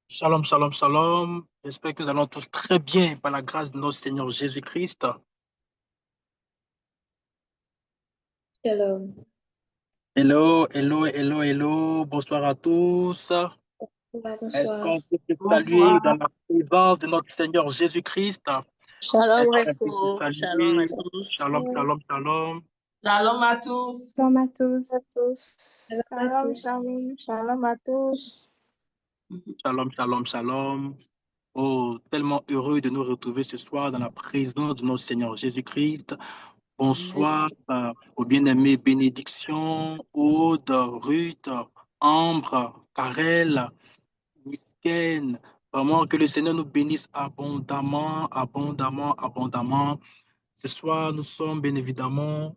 Shalom, shalom, shalom. J'espère que nous allons tous très bien par la grâce de notre Seigneur Jésus-Christ. Shalom. Hello, hello, hello, hello. Bonsoir à tous. Est-ce Bonsoir. qu'on peut se saluer dans Bonsoir. la présence de notre Seigneur Jésus-Christ? Shalom, Est-ce qu'on peut se resto. Shalom à saluer? tous. Shalom, shalom, shalom. Shalom à tous. Shalom à tous. Shalom, Shalom, shalom à tous. Shalom, shalom, shalom. Oh, tellement heureux de nous retrouver ce soir dans la présence de notre Seigneur Jésus-Christ. Bonsoir aux bien-aimés Bénédiction, Aude, Ruth, Ambre, Karel, Misken. Vraiment que le Seigneur nous bénisse abondamment, abondamment, abondamment. Ce soir, nous sommes bien évidemment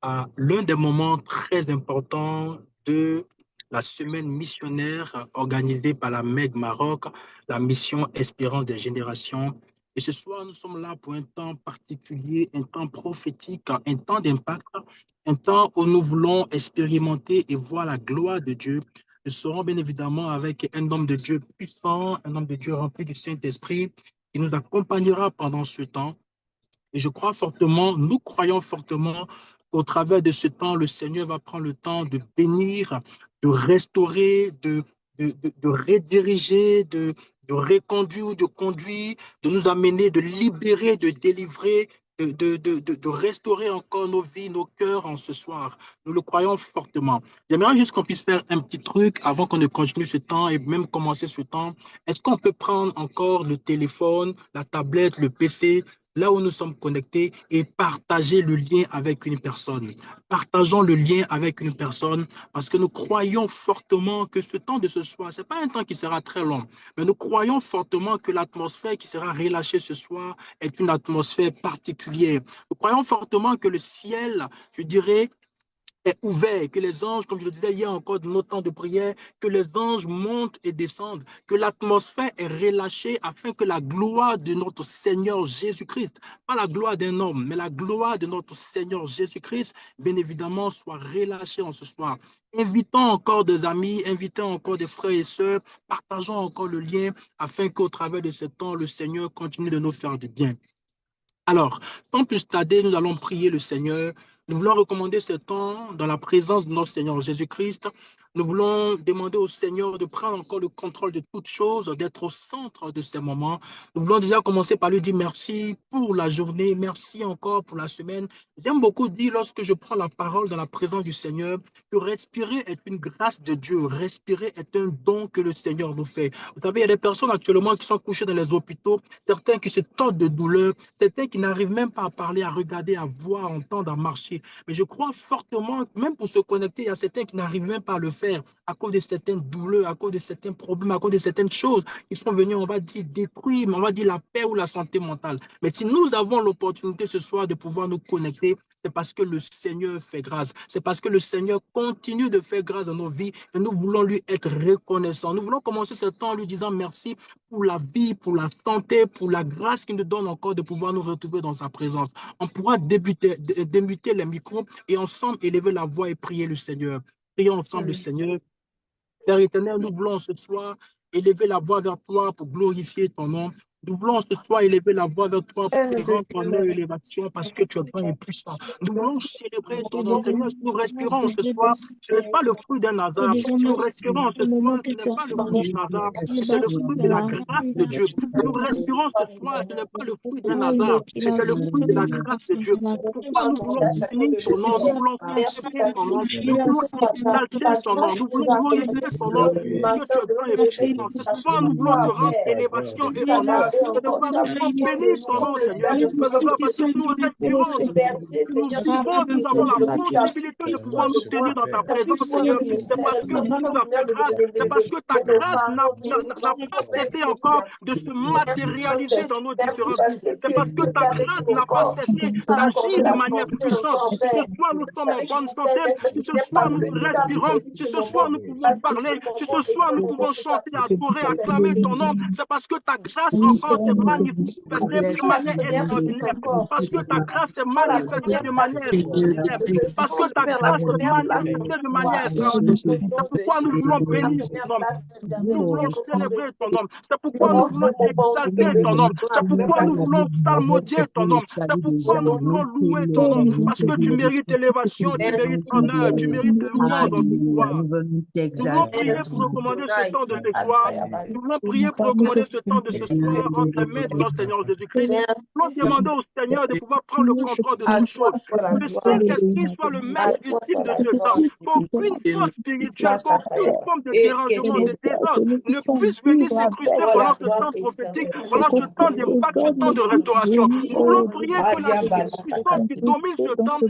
à l'un des moments très importants de la semaine missionnaire organisée par la MEG Maroc, la mission Espérance des générations. Et ce soir, nous sommes là pour un temps particulier, un temps prophétique, un temps d'impact, un temps où nous voulons expérimenter et voir la gloire de Dieu. Nous serons bien évidemment avec un homme de Dieu puissant, un homme de Dieu rempli du Saint-Esprit qui nous accompagnera pendant ce temps. Et je crois fortement, nous croyons fortement qu'au travers de ce temps, le Seigneur va prendre le temps de bénir, de restaurer, de rediriger, de reconduire, de conduire, de nous amener, de libérer, de délivrer, de restaurer encore nos vies, nos cœurs en ce soir. Nous le croyons fortement. J'aimerais juste qu'on puisse faire un petit truc avant qu'on ne continue ce temps et même commencer ce temps. Est-ce qu'on peut prendre encore le téléphone, la tablette, le PC, là où nous sommes connectés et partager le lien avec une personne. Partageons le lien avec une personne parce que nous croyons fortement que ce temps de ce soir, ce n'est pas un temps qui sera très long, mais nous croyons fortement que l'atmosphère qui sera relâchée ce soir est une atmosphère particulière. Nous croyons fortement que le ciel, je dirais, est ouvert, que les anges, comme je le disais hier encore dans nos temps de prière, que les anges montent et descendent, que l'atmosphère est relâchée afin que la gloire de notre Seigneur Jésus-Christ, pas la gloire d'un homme, mais la gloire de notre Seigneur Jésus-Christ, bien évidemment, soit relâchée en ce soir. Invitons encore des amis, invitons encore des frères et sœurs, partageons encore le lien afin qu'au travers de ce temps, le Seigneur continue de nous faire du bien. Alors, sans plus tarder, nous allons prier le Seigneur. Nous voulons recommander ce temps dans la présence de notre Seigneur Jésus-Christ. Nous voulons demander au Seigneur de prendre encore le contrôle de toutes choses, d'être au centre de ces moments. Nous voulons déjà commencer par lui dire merci pour la journée, merci encore pour la semaine. J'aime beaucoup dire lorsque je prends la parole dans la présence du Seigneur que respirer est une grâce de Dieu. Respirer est un don que le Seigneur nous fait. Vous savez, il y a des personnes actuellement qui sont couchées dans les hôpitaux, certains qui se tordent de douleur, certains qui n'arrivent même pas à parler, à regarder, à voir, à entendre, à marcher. Mais je crois fortement, même pour se connecter, il y a certains qui n'arrivent même pas à le faire à cause de certaines douleurs, à cause de certains problèmes, à cause de certaines choses qui sont venues, on va dire, détruire, on va dire, la paix ou la santé mentale. Mais si nous avons l'opportunité ce soir de pouvoir nous connecter, c'est parce que le Seigneur fait grâce. C'est parce que le Seigneur continue de faire grâce dans nos vies et nous voulons lui être reconnaissants. Nous voulons commencer ce temps en lui disant merci pour la vie, pour la santé, pour la grâce qu'il nous donne encore de pouvoir nous retrouver dans sa présence. On pourra démuter les micros et ensemble élever la voix et prier le Seigneur. Prions ensemble le Seigneur. Père éternel, nous voulons ce soir élever la voix vers toi pour glorifier ton nom. Nous voulons ce soir élever la voix vers toi pour te rendre honneur et élévation parce que tu es bon et puissant. Nous voulons célébrer ton nom. Seigneur, si nous respirons ce soir, ce n'est pas le fruit d'un hasard. Si nous respirons ce soir, ce n'est pas le fruit d'un hasard, mais c'est le fruit de la grâce de Dieu. Si nous respirons ce soir, ce n'est pas le fruit d'un hasard, mais c'est le fruit de la grâce de Dieu. C'est pourquoi nous voulons bénir ton nom, nous voulons consacrer ton nom, nous voulons exalter ton nom, nous voulons glorifier ton nom parce que tu es grand et puissant. Ce soir, nous voulons te rendre élévation et honneur. Ce soir, nous voulons bénir ton nom, Seigneur. Ce soir, parce que si nous respirons, si nous vivons, si nous avons la possibilité de pouvoir nous tenir dans ta présence, Seigneur, c'est parce que tu nous as fait grâce. C'est parce que ta grâce n'a pas cessé encore de se matérialiser dans nos différentes vies. C'est parce que ta grâce n'a pas cessé d'agir de manière puissante. Si ce soir, nous sommes en bonne santé, si ce soir, nous respirons, si ce soir, nous pouvons parler, si ce soir, nous pouvons chanter, adorer, acclamer ton nom, c'est parce que ta grâce encore encore se manifester de manière extraordinaire. Parce que ta grâce se manifeste de manière extraordinaire. Parce que ta grâce se manifeste de manière extraordinaire. C'est pourquoi nous voulons bénir ton nom. Nous voulons célébrer ton nom. C'est pourquoi nous voulons exalter ton nom. C'est pourquoi nous voulons psalmodier ton nom. C'est pourquoi nous voulons louer ton nom. Parce que tu mérites élévation, tu mérites honneur, tu mérites louange dans ce soir. Nous voulons prier pour recommander ce temps de ce soir. Nous voulons prier pour recommander ce temps de ce soir entre les mains de notre Seigneur Jésus-Christ. Nous voulons demander au Seigneur de pouvoir prendre le contrôle de toutes choses. Que le Saint-Esprit soit le maître ultime de ce temps. Qu'aucune force spirituelle, qu'aucune forme de dérangement, de désordre ne puisse venir s'incruster pendant ce temps prophétique, pendant ce temps d'impact, ce temps de restauration. Nous voulons prier que la puissance qui domine ce temps,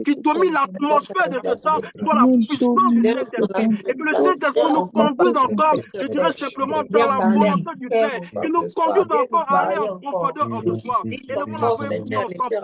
qui domine l'atmosphère de ce temps, soit la puissance du Saint-Esprit. Et que le Saint-Esprit nous conduise encore, je dirais simplement, dans la volonté du Père. Qu'il nous conduise encore à aller en profondeur en ce soir. Élevons la voix et prions ensemble.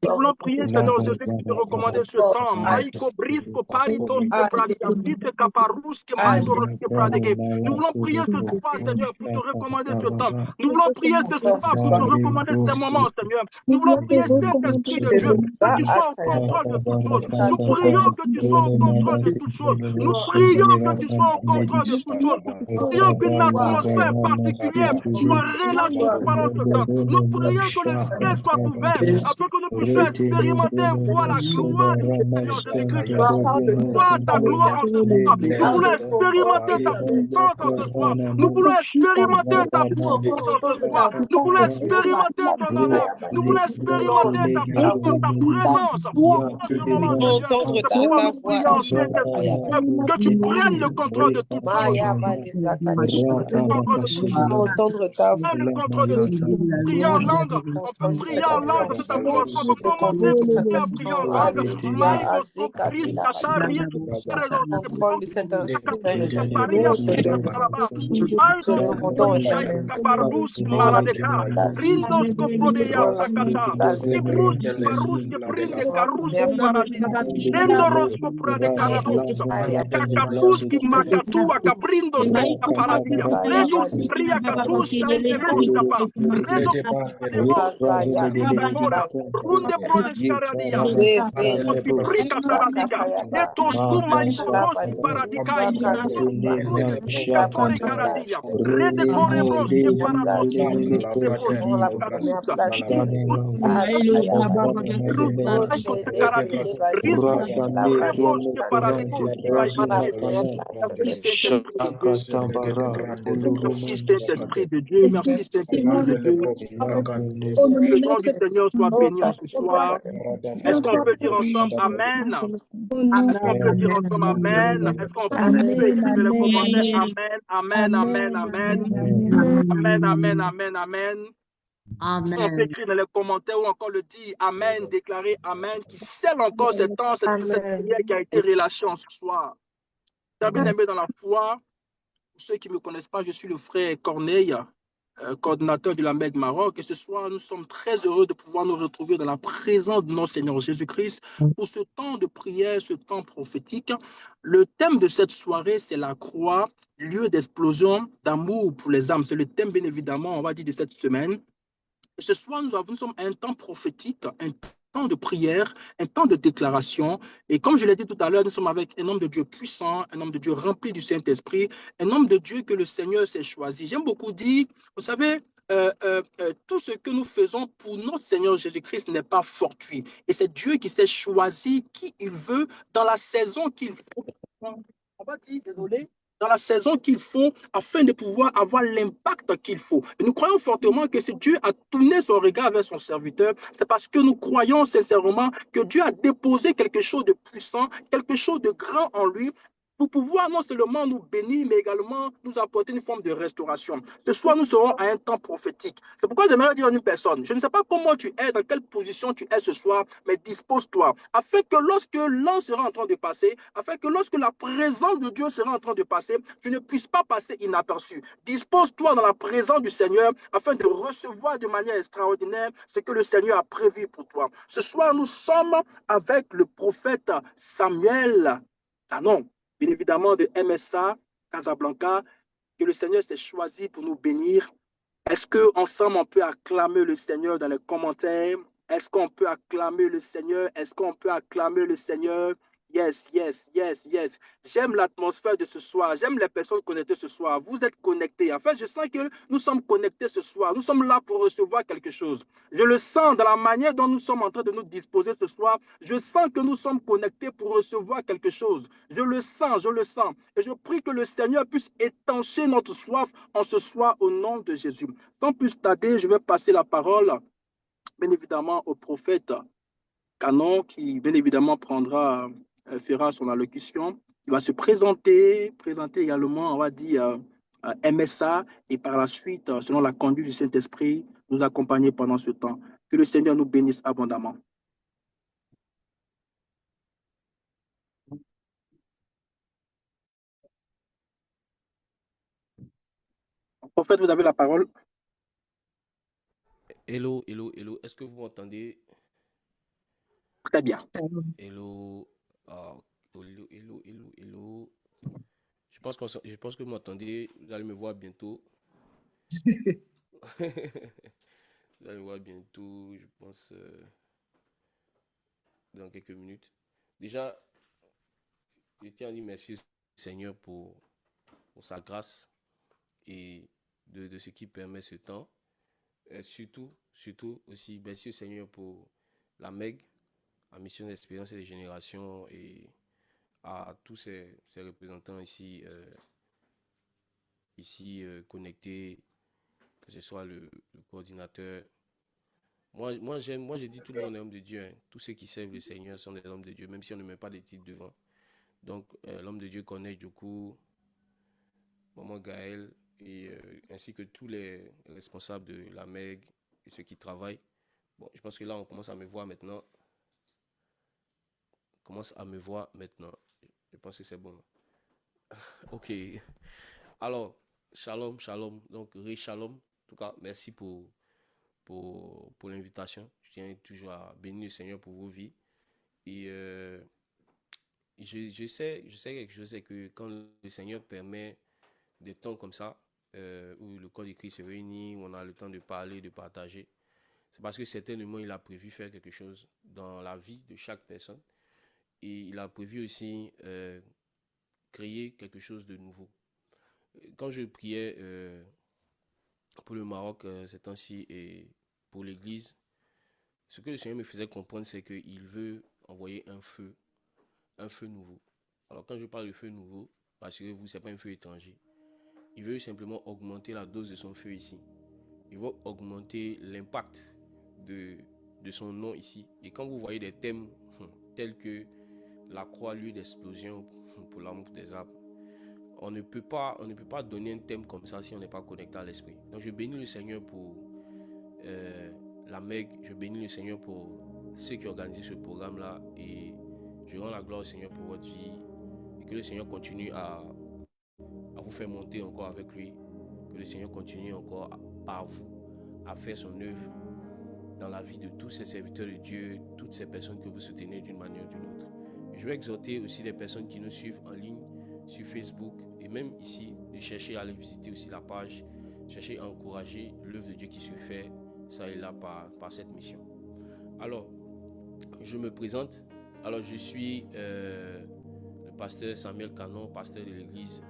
Nous voulons prier, Seigneur Jésus-Christ, de recommander ce temps. Maïko brisco paritos que pradicatis caparus que mandoros que pradique. Nous voulons prier ce soir, Seigneur, pour te recommander ce temps. Nous voulons prier ce soir pour te recommander ce moment, Seigneur. Nous voulons prier, Saint-Esprit de Dieu, que tu sois au contrôle de toutes choses. Nous prions que tu sois au contrôle de toutes choses. Nous prions que tu sois au contrôle de toutes choses. Nous prions qu'une atmosphère particulière soit relâchée pendant ce temps. Nous prions que le ciel soit ouvert afin que nous puissions expérimenter et voir la gloire du Seigneur Jésus-Christ. Voir ta gloire en ce soir. Nous voulons expérimenter ta puissance en ce soir. Nous voulons expérimenter ta puissance en ce soir. Nous voulons expérimenter ton honneur. Nous voulons expérimenter ta puissance, ta présence. En ce moment, Entendre c'est ta pourquoi nous voix. prions, Saint-Esprit, que tu prennes le contrôle de toutes choses. Entendre ta voix. Prends le contrôle de toutes choses. Prier en langue. On peut prier en langue dans cet environnement. On peut commencer à prier en langue. Maïdo sopris kasari. Contrôle de cet instant. Merci Saint-Esprit de Dieu, merci Saint-Esprit de Dieu. Le nom du Seigneur soit béni en ce soir. Est-ce qu'on peut dire ensemble Amen? Est-ce qu'on peut dire ensemble Amen? Est-ce qu'on peut écrire dans les commentaires Amen, Amen, Amen, Amen, Amen, Amen, Amen, Amen. Est-ce qu'on peut écrire dans les commentaires ou encore le dire Amen, déclarer Amen, qui scelle encore ce temps, cette prière qui a été relâchée en ce soir. Bien aimé dans la foi, pour ceux qui ne me connaissent pas, je suis le frère Corneille, coordinateur de la MEG Maroc. Et ce soir, nous sommes très heureux de pouvoir nous retrouver dans la présence de notre Seigneur Jésus-Christ pour ce temps de prière, ce temps prophétique. Le thème de cette soirée, c'est la croix, lieu d'explosion d'amour pour les âmes. C'est le thème, bien évidemment, on va dire, de cette semaine. Et ce soir, nous sommes un temps prophétique, un temps de prière, un temps de déclaration. Et comme je l'ai dit tout à l'heure, nous sommes avec un homme de Dieu puissant, un homme de Dieu rempli du Saint-Esprit, un homme de Dieu que le Seigneur s'est choisi. J'aime beaucoup dire, vous savez, tout ce que nous faisons pour notre Seigneur Jésus-Christ n'est pas fortuit. Et c'est Dieu qui s'est choisi qui il veut dans la saison qu'il faut. On va dire, désolé, dans la saison qu'il faut afin de pouvoir avoir l'impact qu'il faut. Et nous croyons fortement que si Dieu a tourné son regard vers son serviteur, c'est parce que nous croyons sincèrement que Dieu a déposé quelque chose de puissant, quelque chose de grand en lui, pour pouvoir non seulement nous bénir, mais également nous apporter une forme de restauration. Ce soir, nous serons à un temps prophétique. C'est pourquoi j'aimerais dire à une personne, je ne sais pas comment tu es, dans quelle position tu es ce soir, mais dispose-toi, afin que lorsque l'an sera en train de passer, afin que lorsque la présence de Dieu sera en train de passer, tu ne puisses pas passer inaperçu. Dispose-toi dans la présence du Seigneur, afin de recevoir de manière extraordinaire ce que le Seigneur a prévu pour toi. Ce soir, nous sommes avec le prophète Samuel Canon, bien évidemment de MSA Casablanca, que le Seigneur s'est choisi pour nous bénir Est-ce qu'ensemble, on peut acclamer le Seigneur dans les commentaires? Est-ce qu'on peut acclamer le Seigneur? Est-ce qu'on peut acclamer le Seigneur? Yes, yes, yes, yes. J'aime l'atmosphère de ce soir. J'aime les personnes connectées ce soir. Vous êtes connectés. En fait, je sens que nous sommes connectés ce soir. Nous sommes là pour recevoir quelque chose. Je le sens dans la manière dont nous sommes en train de nous disposer ce soir. Je sens que nous sommes connectés pour recevoir quelque chose. Je le sens, je le sens. Et je prie que le Seigneur puisse étancher notre soif en ce soir au nom de Jésus. Sans plus tarder, je vais passer la parole, bien évidemment, au prophète Canon qui, bien évidemment, fera son allocution. Il va se présenter également, on va dire, MSA, et par la suite, selon la conduite du Saint-Esprit, nous accompagner pendant ce temps. Que le Seigneur nous bénisse abondamment. Prophète, vous avez la parole. Hello, hello, hello. Est-ce que vous m'entendez? Très bien. Hello. Hello, hello, hello, hello. Je pense que vous m'entendez. Vous allez me voir bientôt. Vous allez me voir bientôt, je pense, dans quelques minutes. Déjà, je tiens à dire merci au Seigneur pour sa grâce et de ce qui permet ce temps. Surtout aussi, merci au Seigneur pour la MEG, la mission d'expérience et de génération, et à tous ces représentants ici, connectés, que ce soit le coordinateur. Moi, j'ai dit tout le monde est homme de Dieu. Hein. Tous ceux qui servent le Seigneur sont des hommes de Dieu, même si on ne met pas des titres devant. Donc, l'homme de Dieu connaît Djokou, Maman Gaël, et ainsi que tous les responsables de la MEG et ceux qui travaillent. Bon, je pense que là, on commence à me voir maintenant. Je pense que c'est bon. Ok. Alors, shalom, shalom. Donc, shalom. En tout cas, merci pour l'invitation. Je tiens toujours à bénir le Seigneur pour vos vies. Et je sais quelque chose, c'est que quand le Seigneur permet des temps comme ça, où le corps de Christ se réunit, où on a le temps de parler, de partager, c'est parce que certainement il a prévu faire quelque chose dans la vie de chaque personne. Et il a prévu aussi créer quelque chose de nouveau. Quand je priais pour le Maroc ces temps-ci et pour l'Église, ce que le Seigneur me faisait comprendre, c'est qu'il veut envoyer un feu nouveau. Alors quand je parle de feu nouveau, rassurez-vous, ce n'est pas un feu étranger. Il veut simplement augmenter la dose de son feu ici. Il va augmenter l'impact de son nom ici. Et quand vous voyez des thèmes tels que la croix, lieu d'explosion pour l'amour des arbres, on ne peut pas donner un thème comme ça si on n'est pas connecté à l'esprit. Donc je bénis le Seigneur pour la MEG, je bénis le Seigneur pour ceux qui organisent ce programme-là, et je rends la gloire au Seigneur pour votre vie, et que le Seigneur continue à vous faire monter encore avec lui, que le Seigneur continue encore par vous à faire son œuvre dans la vie de tous ces serviteurs de Dieu, toutes ces personnes que vous soutenez d'une manière ou d'une autre. Je vais exhorter aussi les personnes qui nous suivent en ligne sur Facebook et même ici, de chercher à aller visiter aussi la page, chercher à encourager l'œuvre de Dieu qui se fait ça et là par cette mission. Alors, je me présente. Alors, je suis le pasteur Samuel Canon, pasteur de l'église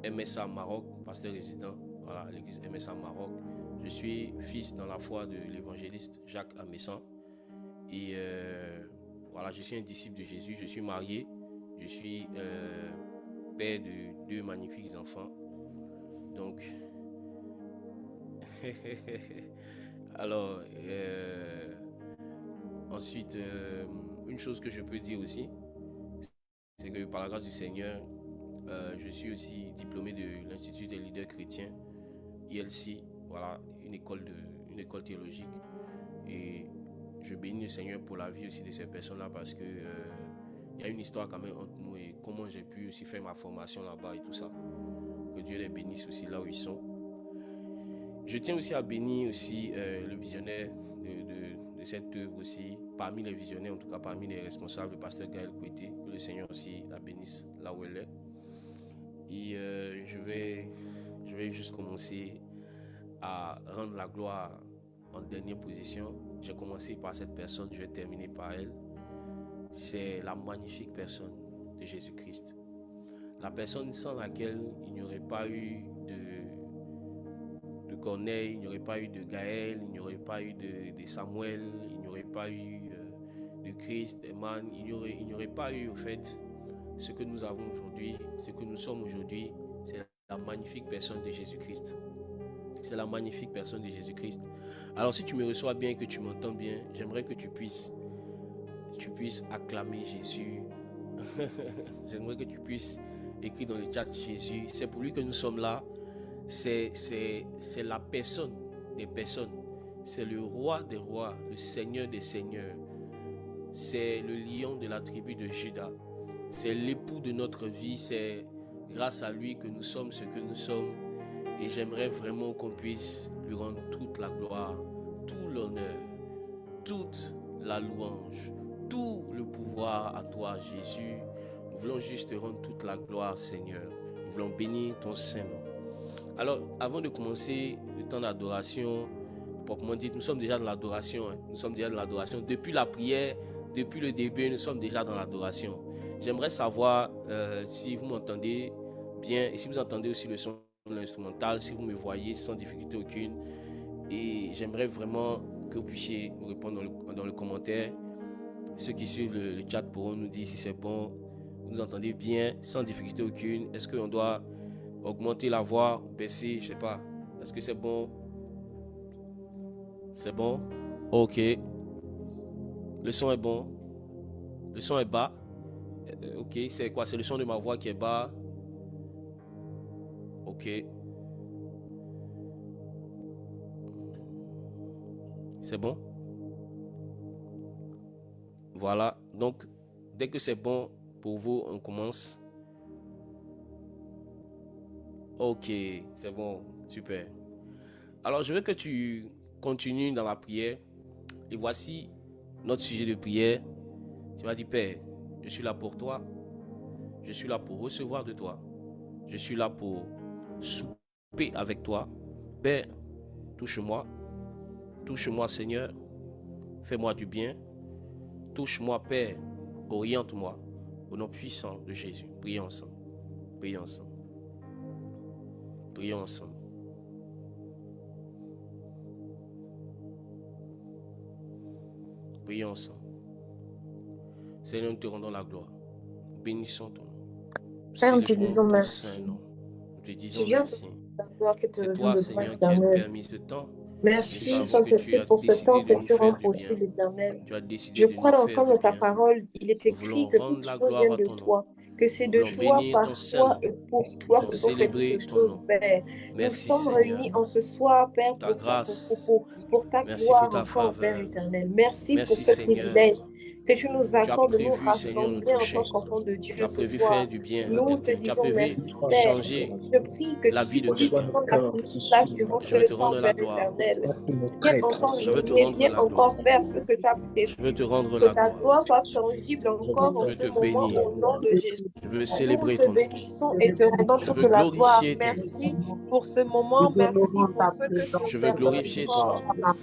MSA Maroc, pasteur résident, voilà, l'église MSA Maroc. Je suis fils dans la foi de l'évangéliste Jacques Amessan. Et voilà, je suis un disciple de Jésus. Je suis marié. Je suis père de 2 magnifiques enfants. Donc, alors, ensuite, une chose que je peux dire aussi, c'est que par la grâce du Seigneur, je suis aussi diplômé de l'Institut des leaders chrétiens, ILC, voilà, une école théologique. Et je bénis le Seigneur pour la vie aussi de ces personnes-là, parce que il y a une histoire quand même entre nous et comment j'ai pu aussi faire ma formation là-bas et tout ça. Que Dieu les bénisse aussi là où ils sont. Je tiens aussi à bénir aussi le visionnaire de cette œuvre aussi, parmi les visionnaires, en tout cas parmi les responsables, le pasteur Gaël Kouété, que le Seigneur aussi la bénisse là où elle est. Et je vais juste commencer à rendre la gloire en dernière position. J'ai commencé par cette personne, je vais terminer par elle. C'est la magnifique personne de Jésus-Christ. La personne sans laquelle il n'y aurait pas eu de Corneille, il n'y aurait pas eu de Gaël, il n'y aurait pas eu de Samuel, il n'y aurait pas eu de Christ, Eman, il n'y aurait pas eu au fait ce que nous avons aujourd'hui, ce que nous sommes aujourd'hui. C'est la magnifique personne de Jésus-Christ. C'est la magnifique personne de Jésus-Christ. Alors si tu me reçois bien et que tu m'entends bien, j'aimerais que tu puisses acclamer Jésus. J'aimerais que tu puisses écrire dans le chat Jésus. C'est pour lui que nous sommes là. C'est la personne des personnes. C'est le roi des rois, le seigneur des seigneurs. C'est le lion de la tribu de Juda. C'est l'époux de notre vie. C'est grâce à lui que nous sommes ce que nous sommes. Et j'aimerais vraiment qu'on puisse lui rendre toute la gloire, tout l'honneur, toute la louange, tout le pouvoir à toi, Jésus. Nous voulons juste te rendre toute la gloire, Seigneur. Nous voulons bénir ton Saint-Nom. Alors, avant de commencer le temps d'adoration, proprement dit, nous sommes déjà dans l'adoration. Nous sommes déjà dans l'adoration. Depuis la prière, depuis le début, nous sommes déjà dans l'adoration. J'aimerais savoir si vous m'entendez bien et si vous entendez aussi le son de l'instrumental, si vous me voyez sans difficulté aucune. Et j'aimerais vraiment que vous puissiez nous répondre dans le commentaire. Ceux qui suivent le chat pourront nous dire si c'est bon, vous nous entendez bien, sans difficulté aucune. Est-ce qu'on doit augmenter la voix, baisser, je ne sais pas. Est-ce que c'est bon? C'est bon? Ok. Le son est bon. Le son est bas. Ok, c'est quoi? C'est le son de ma voix qui est bas. Ok. C'est bon? Voilà. Donc, dès que c'est bon pour vous, on commence. Ok, c'est bon. Super. Alors, je veux que tu continues dans la prière. Et voici notre sujet de prière. Tu vas dire, Père, je suis là pour toi. Je suis là pour recevoir de toi. Je suis là pour souper avec toi. Père, touche-moi. Touche-moi, Seigneur. Fais-moi du bien. Touche-moi, Père. Oriente-moi. Au nom puissant de Jésus. Prions ensemble. Prions ensemble. Prions ensemble. Prions ensemble. Seigneur, nous te rendons la gloire. Bénissons ton nom. Père, nous te disons merci. Nous te disons merci. C'est toi, Seigneur, qui as permis ce temps. Merci, Saint-Esprit, pour ce temps que tu rends possible, Éternel. Je crois d'entendre ta parole. Il est écrit que toutes choses viennent de toi, que c'est de toi, par toi et pour toi que sont faites toutes choses, Père. Nous sommes réunis en ce soir, Père, pour ta gloire encore, Père éternel. Merci pour ce privilège que tu nous accordes de nous rassembler en tant qu'enfants de Dieu ce soir. Nous te disons merci, Père. Je prie que tu puisses prendre la place durant ce temps, Père éternel. Viens encore, viens encore faire ce que tu as prévu. Que ta gloire soit tangible encore en ce moment au nom de Jésus. Je veux célébrer ton nom. Nous te bénissons et te rendons toute la gloire. Merci pour ce moment. Merci pour ce que tu Je veux glorifier ton nom.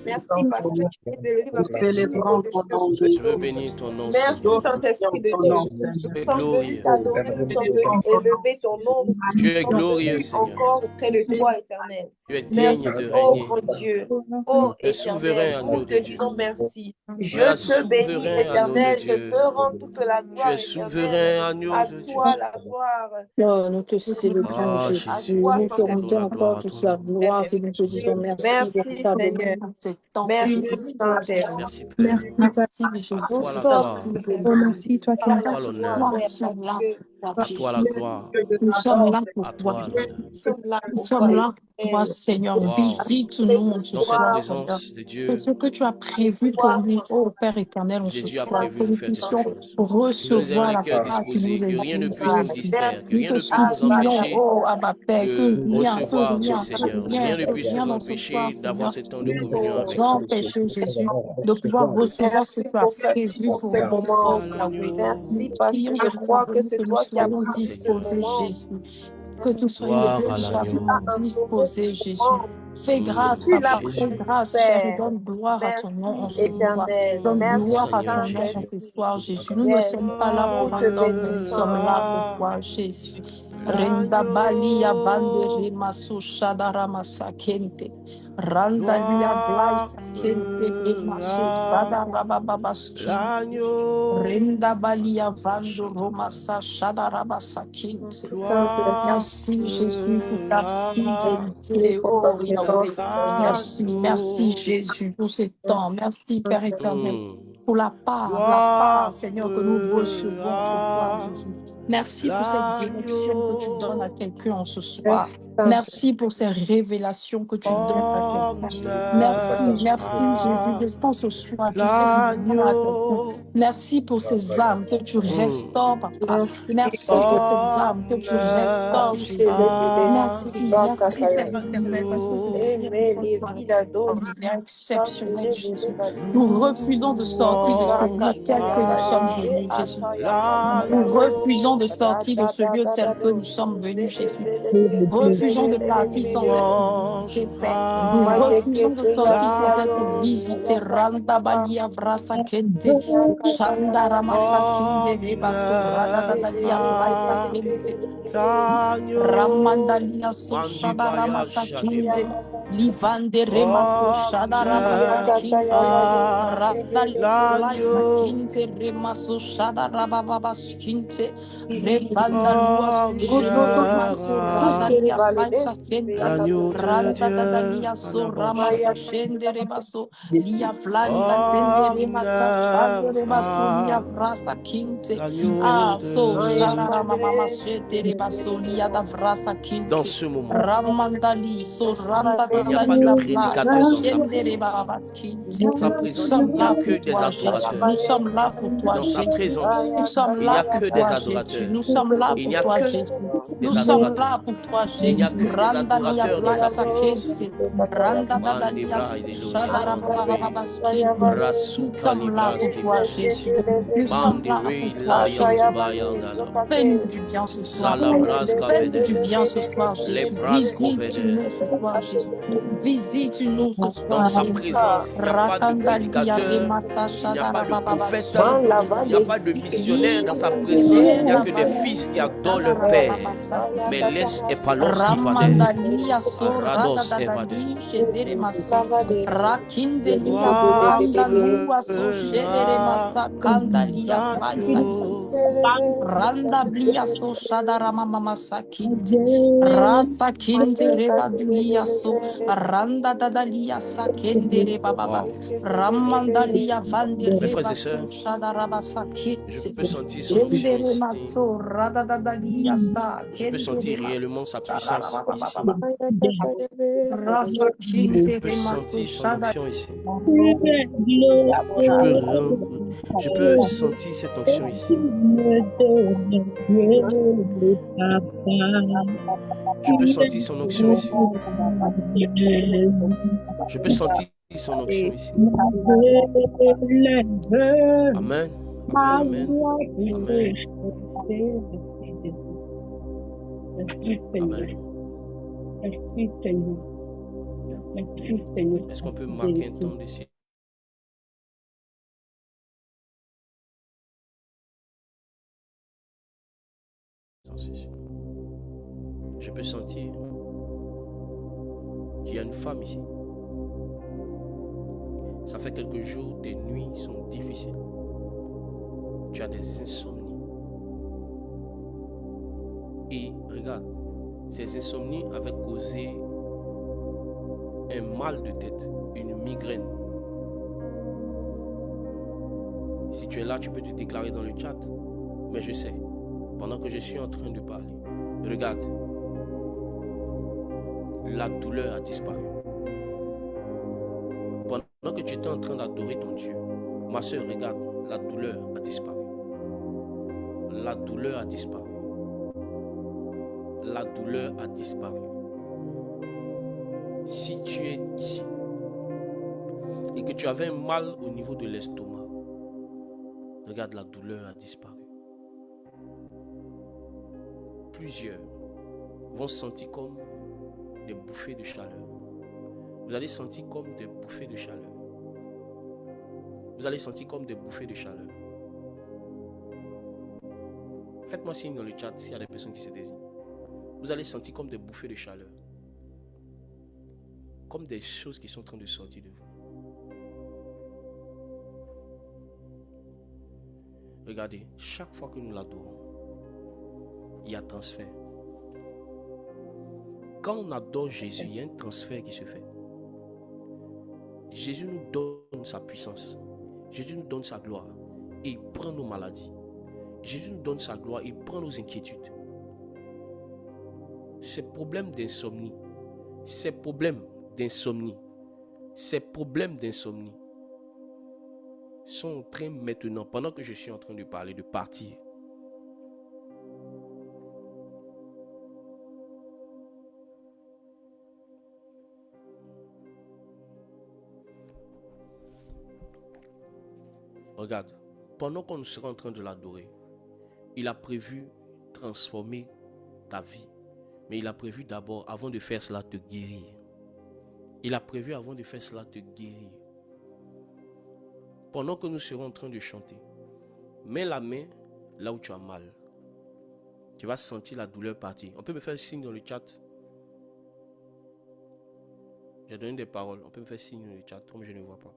Merci parce que tu es élevé parce que tu Je veux bénir ton nom. Merci Saint-Esprit de Dieu. Nous sommes venus t'adorer, nous sommes venus élever ton nom. Tu es glorieux, Seigneur. Encore auprès de toi, éternel. Tu es digne de régner. Oh grand Dieu, oh éternel, nous te disons merci. Je te bénis, éternel, je te rends toute la gloire. Tu es souverain, agneau de Dieu. À toi la gloire. Oh, nous te célébrons, Jésus. Nous te rendons encore toute la gloire et nous te disons merci. Merci, Seigneur. Merci, Saint-Esprit. Merci, Père. Merci, Jésus. Merci, toi qui À toi la gloire. Nous sommes là pour À toi. toi l'honneur. Nous sommes là pour toi, Seigneur. Wow. Visite-nous ce Dans cette soir, présence de Dieu, que ce que tu as prévu pour nous, ô Père éternel, on se Jésus a soit, prévu que de nous faire quelque puissions chose. recevoir la Que nous ayons les cœurs parole qui nous disposés, est que rien ne donnée. puisse nous distraire, que rien ne puisse nous Supplions, empêcher oh Abba Père, que de rien, recevoir que au rien, Seigneur. que Rien ne puisse rien nous dans ce empêcher soir, d'avoir Seigneur, ce temps de communion avec nous toi. empêcher, Jésus, de pouvoir recevoir ce que tu as prévu pour pour ce nous. moment. Yahweh. Merci Nous parce que prions je crois que c'est que nous toi qui as soyons pris ce disposés, moment. Jésus. Que tout soit Gloire élevé, à soit l'agneau. disposé, Jésus. Fais grâce, Tu l'as Papa, pris, fais Jésus. grâce, Père, et donne gloire à ton nom en merci ce soir. éternel, Donne merci gloire à Seigneur ton nom en Saint-Esprit. ce Jésus. soir, Jésus. Nous ne sommes pas là pour Yes, un nous te homme, mais nous sommes bénissons. là pour toi, Jésus. Renda balia L'agneau. vandere maso shadara masakente. Randa lia vlai Gloire sakente maso à shadara bababaskinte. l'agneau. Renda balia vando roma Shatabaya. sa shadara basakinte. Merci Jésus pour ta Gloire fidélité, oh Bon Yahweh. Seigneur, Merci, merci l'agneau. Jésus pour ce temps. Merci Père éternel pour la part, Gloire Seigneur, que nous recevons ce soir, à Jésus. Merci pour cette direction que tu donnes à l'agneau. quelqu'un en ce soir. merci Merci pour ces révélations que tu donnes à quelqu'un. Merci, Honneur merci Jésus à de ce temps ce soir. Tu fais du bien à quelqu'un. l'agneau. Merci pour ces âmes que tu restaures, Papa. merci. Merci pour ces âmes que tu restaures, Honneur Jésus. Merci, merci Père éternel, parce que c'est l'agneau. ce qui soit extraordinaire, exceptionnel, Jésus. Nous refusons de sortir de ce lieu Louange tel que nous sommes à venus, Jésus. Nous refusons l'agneau. de sortir de ce lieu tel que nous sommes venus, Jésus. Refusons Refusons de partir sans être Louange visités, Père. Nous à refusons de sortir sans être visités. l'agneau. Randa balia vrasa kente. Shanda ramasa kinde rebaso. Rada da da dia vrasa kente. L'agneau. Ramandalia so shada Mandibaya ramasa kinde. Shadeba. Livande remaso shada rabasa Honneur kinte. à Randa laisa l'agneau. kinte remaso shada rabababas kinte. Revanda lua so shede Honneur maso rada à lia laisa kinte. l'agneau de Randa da da Dieu. lia so ramasa Alabashata. shende rebaso. Lia vlando vende remasa shande Honneur rebaso lia à vrasa kinte. l'agneau Ah, de so Dieu. shara mama shete rebaso lia da vrasa Dans kinte. ce moment, Ramandali, so randa il da n'y a da pas de lia vlasa prédicateur dans sa shende présence. rebabas kinte. Dans sa Nous présence, il sommes n'y a là que pour des toi, Jésus. adorateurs. Nous sommes là pour toi, Dans sa Jésus. présence, Nous sommes il n'y là a pour que des toi, Jésus. adorateurs. Nous sommes là Il pour n'y a toi, que Jésus. Nous des sommes adorateurs. là pour toi, Il n'y a Jésus. que des Randa lia adorateurs dans sa vlasa présence. kente. Randa da da lia Mandebra so et shadara Loriandebe. bababas kente. Nous Rasuka sommes là pour Libraski toi, Vede. Jésus. Nous sommes là Bandere pour toi, Lions Jésus. Bayandalaba. Fais-nous du bien ce soir, Père. Salabraska Fais-nous du Vede. bien ce soir, Les Jésus. Brasco Visite-nous ce Vede. soir, Jésus. Visite-nous ce Dans soir, sa Jésus. présence, il n'y a pas de Rakandalia prédicateur, remasa il n'y a pas shadara de bababa prophète, il n'y a shende. pas de missionnaire dans sa présence, il n'y a Livandera que des fils qui baluso adorent leur shadara Père. bababa Mais sakinte. laisse Epalos Ivade, Ramandalia so rada Arados da da Evade. di shedere maso. Rakindelia Gloire vranda lua so shedere à masa kandalia vaisa l'agneau. kinte. Randa blia so shadara mama sakinte. Rasa kinte reba dulia so. Randa dadalia sakende reba baba. Wow. Ramandalia vande Mes frères reba et so sœurs, shadara basa je kinte. peux sentir son onction Shendere ici. maso rada dadalia sa Je peux kende sentir maso réellement sa shadara puissance baba ici. baba. Rasa Je kinte peux remaso sentir son shadara. onction ici. Je peux sentir cette onction ici. Je peux sentir son onction ici. Je peux sentir son onction ici. Amen. Amen. Amen. Amen. Amen. Est-ce qu'on peut marquer un temps de silence? Je peux sentir qu'il y a une femme ici. Ça fait quelques jours, tes nuits sont difficiles. Tu as des insomnies. Et regarde, ces insomnies avaient causé un mal de tête, une migraine. Si tu es là, tu peux te déclarer dans le chat. Mais je sais, pendant que je suis en train de parler, regarde, la douleur a disparu. Pendant que tu étais en train d'adorer ton Dieu, ma soeur, regarde, la douleur a disparu. La douleur a disparu. La douleur a disparu. Si tu es ici et que tu avais un mal au niveau de l'estomac, regarde, la douleur a disparu. Plusieurs, vont sentir comme des bouffées de chaleur. Vous allez sentir comme des bouffées de chaleur. Vous allez sentir comme des bouffées de chaleur. Faites-moi signe dans le chat s'il y a des personnes qui se désignent. Vous allez sentir comme des bouffées de chaleur. Comme des choses qui sont en train de sortir de vous. Regardez, chaque fois que nous l'adorons, il y a transfert. Quand on adore Jésus, il y a un transfert qui se fait. Jésus nous donne sa puissance. Jésus nous donne sa gloire. Et il prend nos maladies. Jésus nous donne sa gloire. Il prend nos inquiétudes. Ces problèmes d'insomnie, ces problèmes sont en train maintenant, pendant que je suis en train de parler, de partir. Regarde, pendant qu'on sera en train de l'adorer, il a prévu transformer ta vie. Mais il a prévu d'abord, avant de faire cela, te guérir. Il a prévu avant de faire cela, te guérir. Pendant que nous serons en train de chanter, mets la main là où tu as mal. Tu vas sentir la douleur partir. On peut me faire signe dans le chat. J'ai donné des paroles. On peut me faire signe dans le chat, comme je ne vois pas.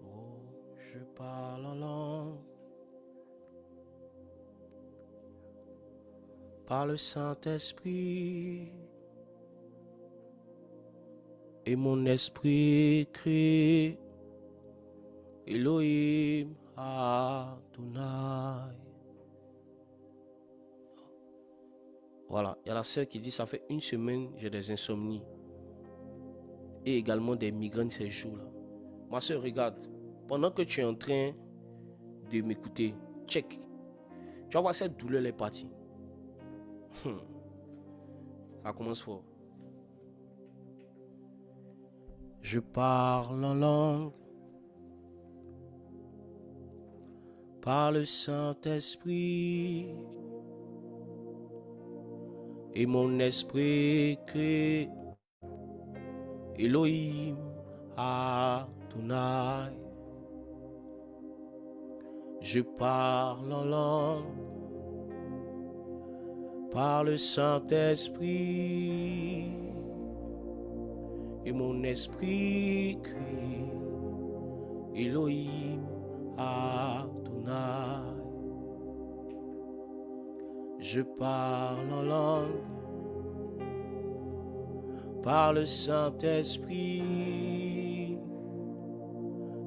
Oh, je parle en langue par le Saint-Esprit. Et mon esprit crie, Elohim Adonai. Voilà, il y a la sœur qui dit, ça fait une semaine, j'ai des insomnies. Et également des migraines ces jours-là. Ma sœur, regarde, pendant que tu es en train de m'écouter, check. Tu vas voir cette douleur, elle est partie. Ça commence fort. Je parle en langue par le Saint-Esprit et mon esprit crie Elohim Adonai. Je parle en langue par le Saint-Esprit et mon esprit crie Elohim Adonai. Je parle en langue par le Saint-Esprit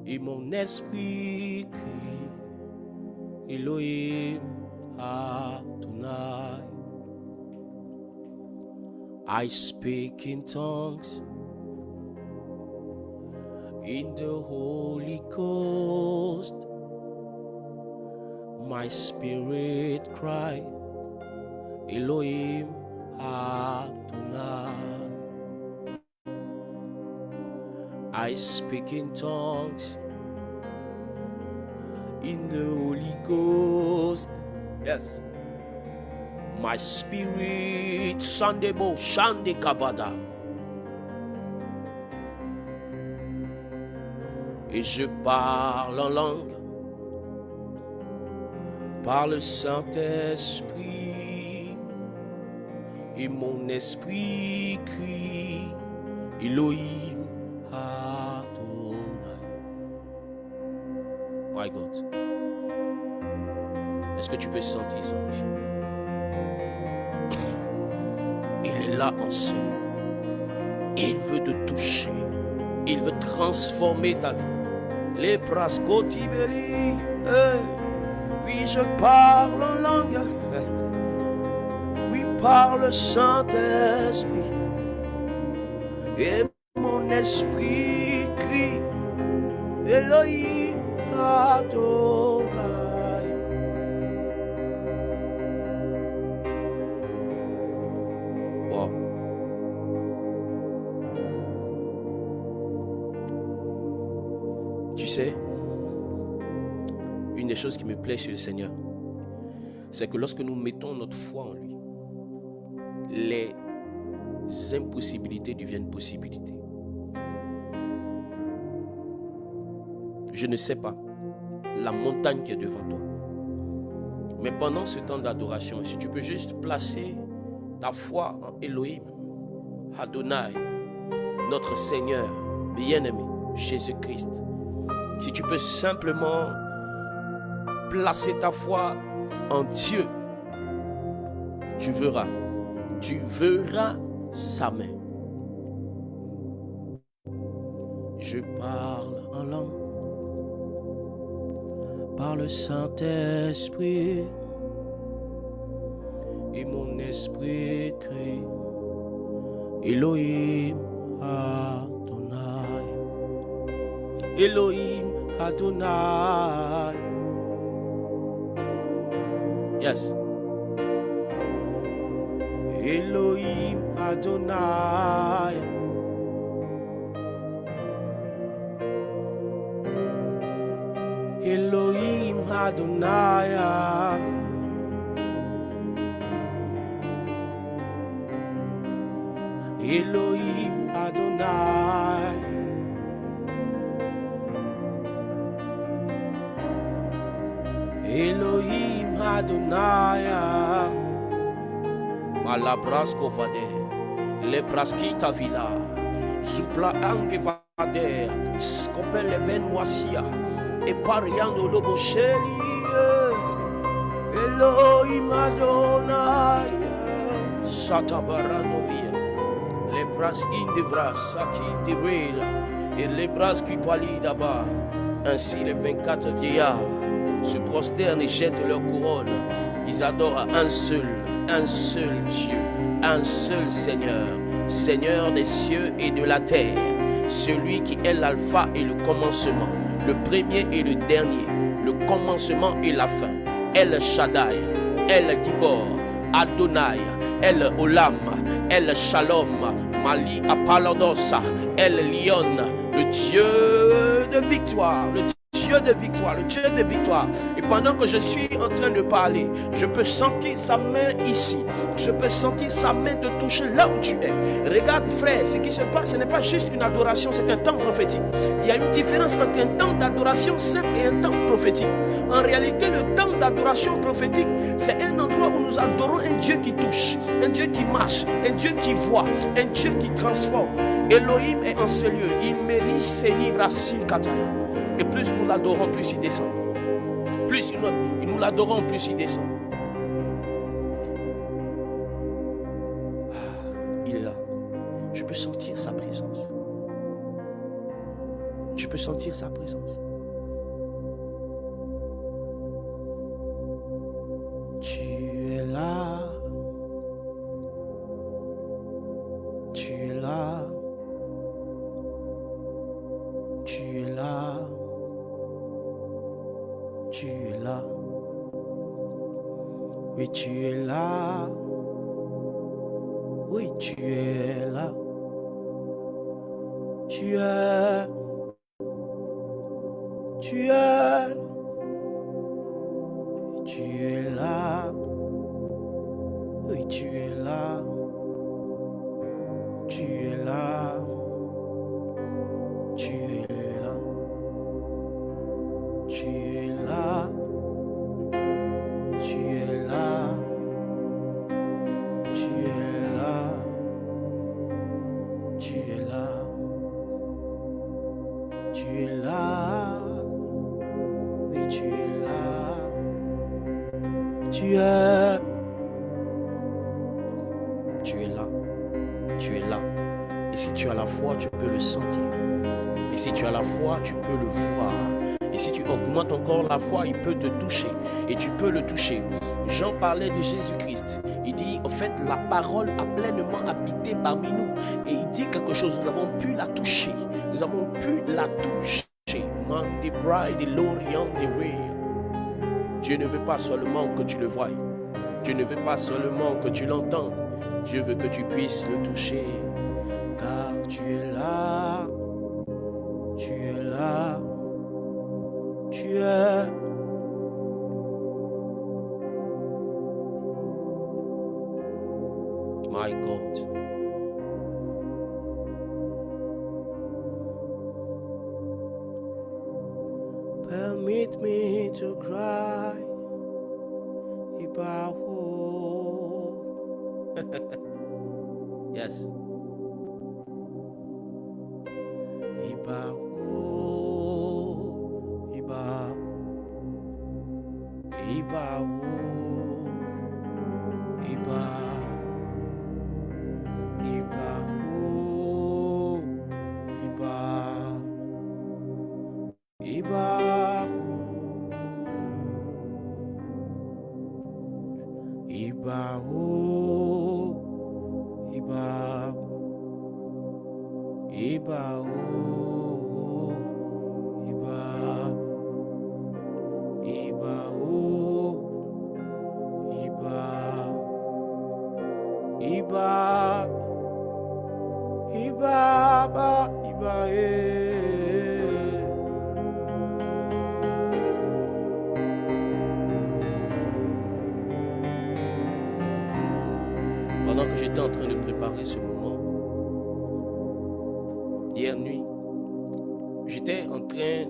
et mon esprit crie Elohim Adonai. I speak in tongues in the Holy Ghost. My spirit cry, Elohim Adonai. I speak in tongues in the Holy Ghost. Yes. My spirit, Sandebo, Shande Kabada. Et je parle en langue par le Saint-Esprit et mon esprit crie Elohim Adonai. My God. Est-ce que tu peux sentir ça? Il est là en ce lieu. Il veut te toucher. Il veut transformer ta vie. Les prascotibeli. Oui, je parle en langue. Oui, par le Saint-Esprit. Et mon esprit crie Elohim Adonai. Wow. Tu sais, une des choses qui me plaît chez le Seigneur, c'est que lorsque nous mettons notre foi en lui, les impossibilités deviennent possibilités. Je ne sais pas la montagne qui est devant toi, mais pendant ce temps d'adoration, si tu peux juste placer ta foi en Elohim, Adonai, notre Seigneur bien-aimé, Jésus-Christ, si tu peux simplement placer ta foi en Dieu, tu verras sa main. Je parle en langue par le Saint-Esprit et mon esprit crie Elohim Adonai, Elohim Adonai. Yes. Elohim Adonai. Elohim Adonai. Elohim Adonai. Elohim Adonai. Malabrasko vade, lebraskita vila, supla ange vade, skopele benwasia, e pariando lobosheli, Elohim Adonai, satabarandovia, lebras indivras, sakin divrela, et lebras qui palida ba. Ainsi les 24 vieillards se prosternent et jettent leur couronne. Ils adorent un seul Dieu, un seul Seigneur, Seigneur des cieux et de la terre, celui qui est l'alpha et le commencement, le premier et le dernier, le commencement et la fin. El Shaddai, El Gibor, Adonai, El Olam, El Shalom, Mali Apalodosa, El Lion, le Dieu de victoire, le Dieu de victoire, le Dieu de victoire. Et pendant que je suis en train de parler, je peux sentir sa main ici. Je peux sentir sa main te toucher là où tu es. Regarde frère, ce qui se passe, ce n'est pas juste une adoration, c'est un temps prophétique. Il y a une différence entre un temps d'adoration simple et un temps prophétique. En réalité, le temps d'adoration prophétique, c'est un endroit où nous adorons un Dieu qui touche, un Dieu qui marche, un Dieu qui voit, un Dieu qui transforme. Elohim est en ce lieu. Il mérite ses livres à Sikatala. Et plus nous l'adorons, plus il descend. Plus nous l'adorons, plus il descend. Il est là. Je peux sentir sa présence. Je peux sentir sa présence. Tu es là. Tu es là. Tu es là. Tu es là. Oui, tu es là. Oui, tu es là. Tu es. Tu es. Tu es là. Oui, tu es là. Tu es là. Tu es là. Tu es là. Tu es là. Tu es là. Tu es là. Tu es là. Oui, tu es là. Tu es. Tu es là. Tu es là. Et si tu as la foi, tu peux le sentir. Et si tu as la foi, tu peux le voir. Et si tu augmentes encore la foi, il peut te toucher. Et tu peux le toucher. Jean parlait de Jésus-Christ. Il dit, au fait, la parole a pleinement habité parmi nous. Et il dit quelque chose, nous avons pu la toucher. Nous avons pu la toucher. Dieu ne veut pas seulement que tu le voies. Dieu ne veut pas seulement que tu l'entendes. Dieu veut que tu puisses le toucher. Car tu es là. Tu es là. Tu es. My God. Permit me to cry about hope. Yes. Iba hope. Iba. Iba hope. Iba. Iba hope. Iba. Iba. Iba hope. Iba. Iba hope. Iba. Iba hope. Iba. Iba. Iba. Iba. Pendant que j'étais en train de préparer ce moment, hier nuit, j'étais en train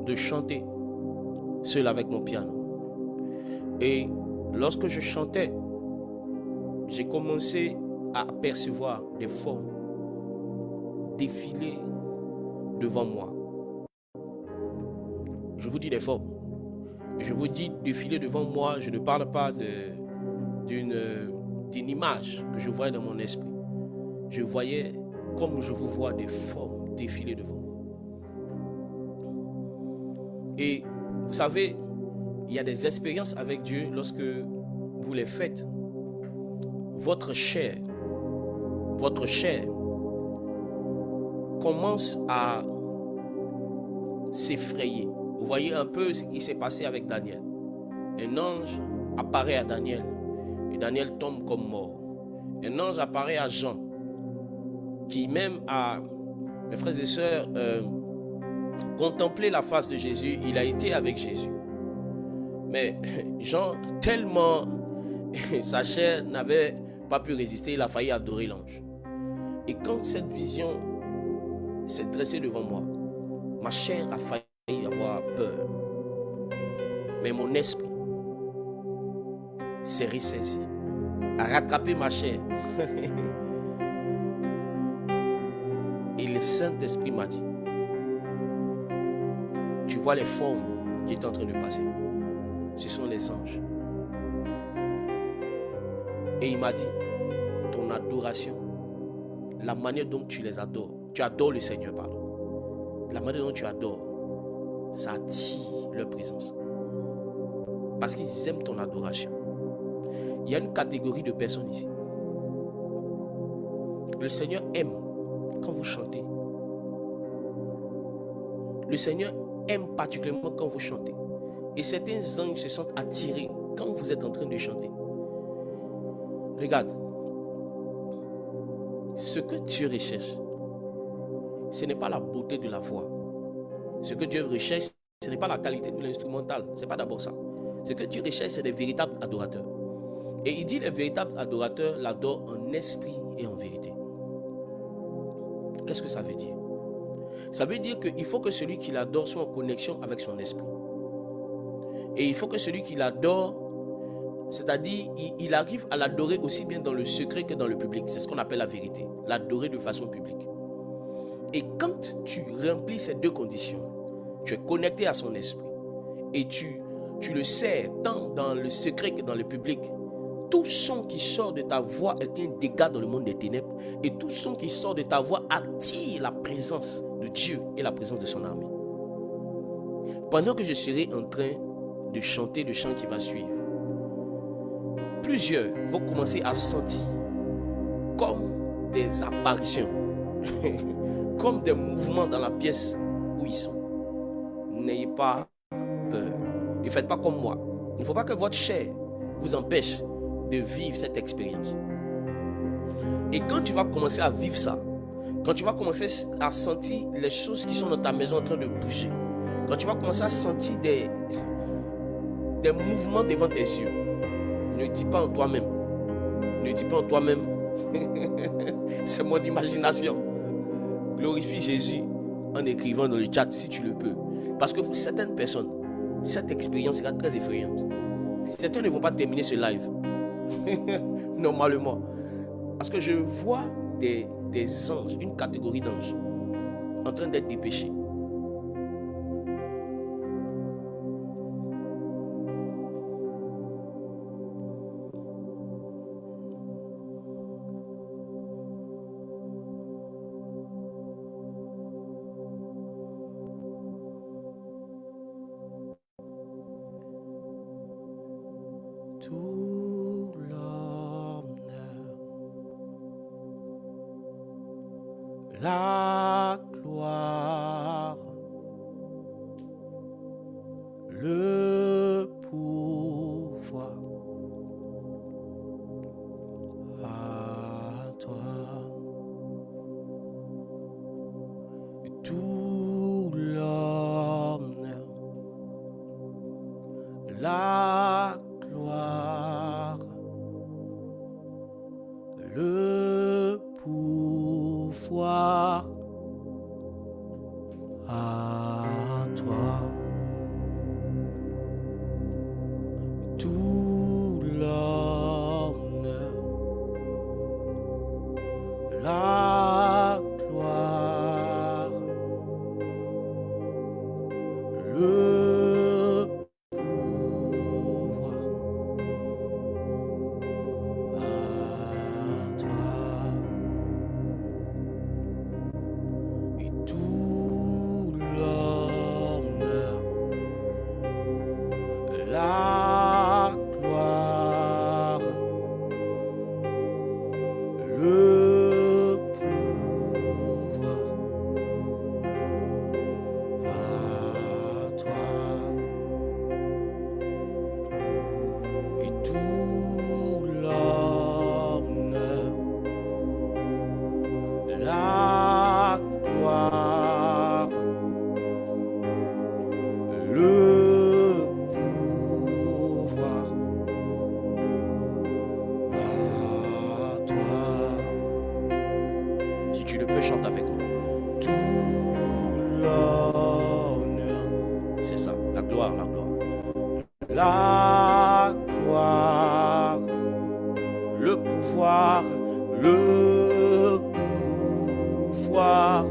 de chanter seul avec mon piano. Et lorsque je chantais, j'ai commencé à apercevoir des formes défiler devant moi. Je vous dis des formes. Je vous dis défiler devant moi, je ne parle pas d'une image que je voyais dans mon esprit. Je voyais comme je vous vois des formes défiler devant moi. Et vous savez, il y a des expériences avec Dieu lorsque vous les faites. Votre chair commence à s'effrayer. Vous voyez un peu ce qui s'est passé avec Daniel. Un ange apparaît à Daniel et Daniel tombe comme mort. Un ange apparaît à Jean qui même a, mes frères et sœurs, contemplé la face de Jésus. Il a été avec Jésus. Mais Jean, tellement sa chair n'avait pas pu résister, il a failli adorer l'ange. Et quand cette vision s'est dressée devant moi, ma chair a failli avoir peur. Mais mon esprit s'est ressaisi, a rattrapé ma chair. Et le Saint-Esprit m'a dit, tu vois les formes qui est en train de passer. Ce sont les anges. Et il m'a dit, ton adoration, la manière dont tu les adores, tu adores le Seigneur, pardon. La manière dont tu adores, ça attire leur présence. Parce qu'ils aiment ton adoration. Il y a une catégorie de personnes ici. Le Seigneur aime quand vous chantez. Le Seigneur aime particulièrement quand vous chantez. Et certains anges se sentent attirés quand vous êtes en train de chanter. Regarde. Ce que Dieu recherche, ce n'est pas la beauté de la voix. Ce que Dieu recherche, ce n'est pas la qualité de l'instrumental. Ce n'est pas d'abord ça. Ce que Dieu recherche, c'est des véritables adorateurs. Et il dit les véritables adorateurs l'adorent en esprit et en vérité. Qu'est-ce que ça veut dire? Ça veut dire qu'il faut que celui qui l'adore soit en connexion avec son esprit. Et il faut que celui qui l'adore, c'est-à-dire il arrive à l'adorer aussi bien dans le secret que dans le public. C'est ce qu'on appelle la vérité. L'adorer de façon publique. Et quand tu remplis ces deux conditions, tu es connecté à son esprit et tu le sais tant dans le secret que dans le public. Tout son qui sort de ta voix est un dégât dans le monde des ténèbres. Et tout son qui sort de ta voix attire la présence de Dieu et la présence de son armée. Pendant que je serai en train de chanter le chant qui va suivre, plusieurs vont commencer à sentir comme des apparitions, comme des mouvements dans la pièce où ils sont. N'ayez pas peur. Ne faites pas comme moi. Il ne faut pas que votre chair vous empêche de vivre cette expérience. Et quand tu vas commencer à vivre ça, quand tu vas commencer à sentir les choses qui sont dans ta maison en train de bouger, quand tu vas commencer à sentir des mouvements devant tes yeux, ne dis pas en toi-même, Ne dis pas en toi-même. C'est mon imagination. Glorifie Jésus en écrivant dans le chat si tu le peux. Parce que pour certaines personnes, cette expérience sera très effrayante. Certains ne vont pas terminer ce live. Normalement. Parce que je vois des anges, une catégorie d'anges, en train d'être dépêchés. Tout l'honneur, la gloire, le pouvoir à toi. Et tout l'honneur, la gloire, le pouvoir à toi. Tout l'honneur, la gloire, le pouvoir à toi. Et tout l'honneur, la gloire, le pouvoir à toi. Et tout l'honneur, la gloire, le pouvoir à toi. Si tu le peux, chante avec moi. Tout l'honneur, c'est ça, la gloire, la gloire. La gloire, le pouvoir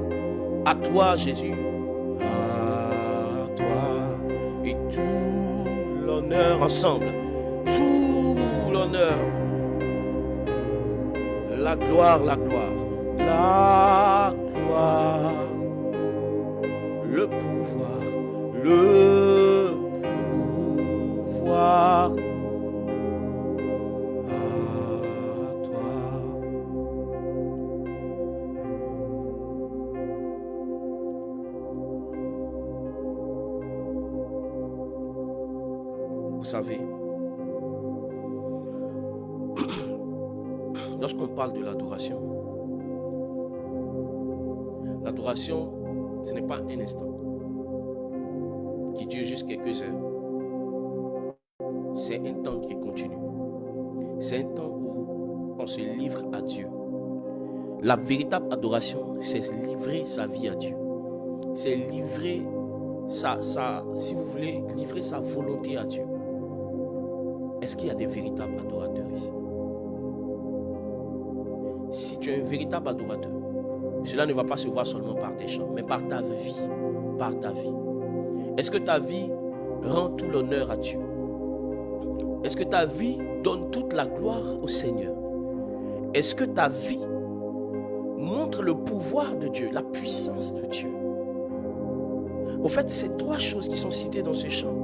à toi, Jésus, à toi. Et tout l'honneur ensemble, tout l'honneur, la gloire, la gloire, la gloire, le pouvoir à toi. Vous savez, lorsqu'on parle de l'adoration, ce n'est pas un instant qui dure juste quelques heures. C'est un temps qui continue. C'est un temps où on se livre à Dieu. La véritable adoration, c'est livrer sa vie à Dieu. C'est livrer si vous voulez, livrer sa volonté à Dieu. Est-ce qu'il y a des véritables adorateurs ici? Si tu es un véritable adorateur, cela ne va pas se voir seulement par tes chants, mais par ta vie. Par ta vie. Est-ce que ta vie rend tout l'honneur à Dieu? Est-ce que ta vie donne toute la gloire au Seigneur? Est-ce que ta vie montre le pouvoir de Dieu, la puissance de Dieu? Au fait, ces trois choses qui sont citées dans ce chant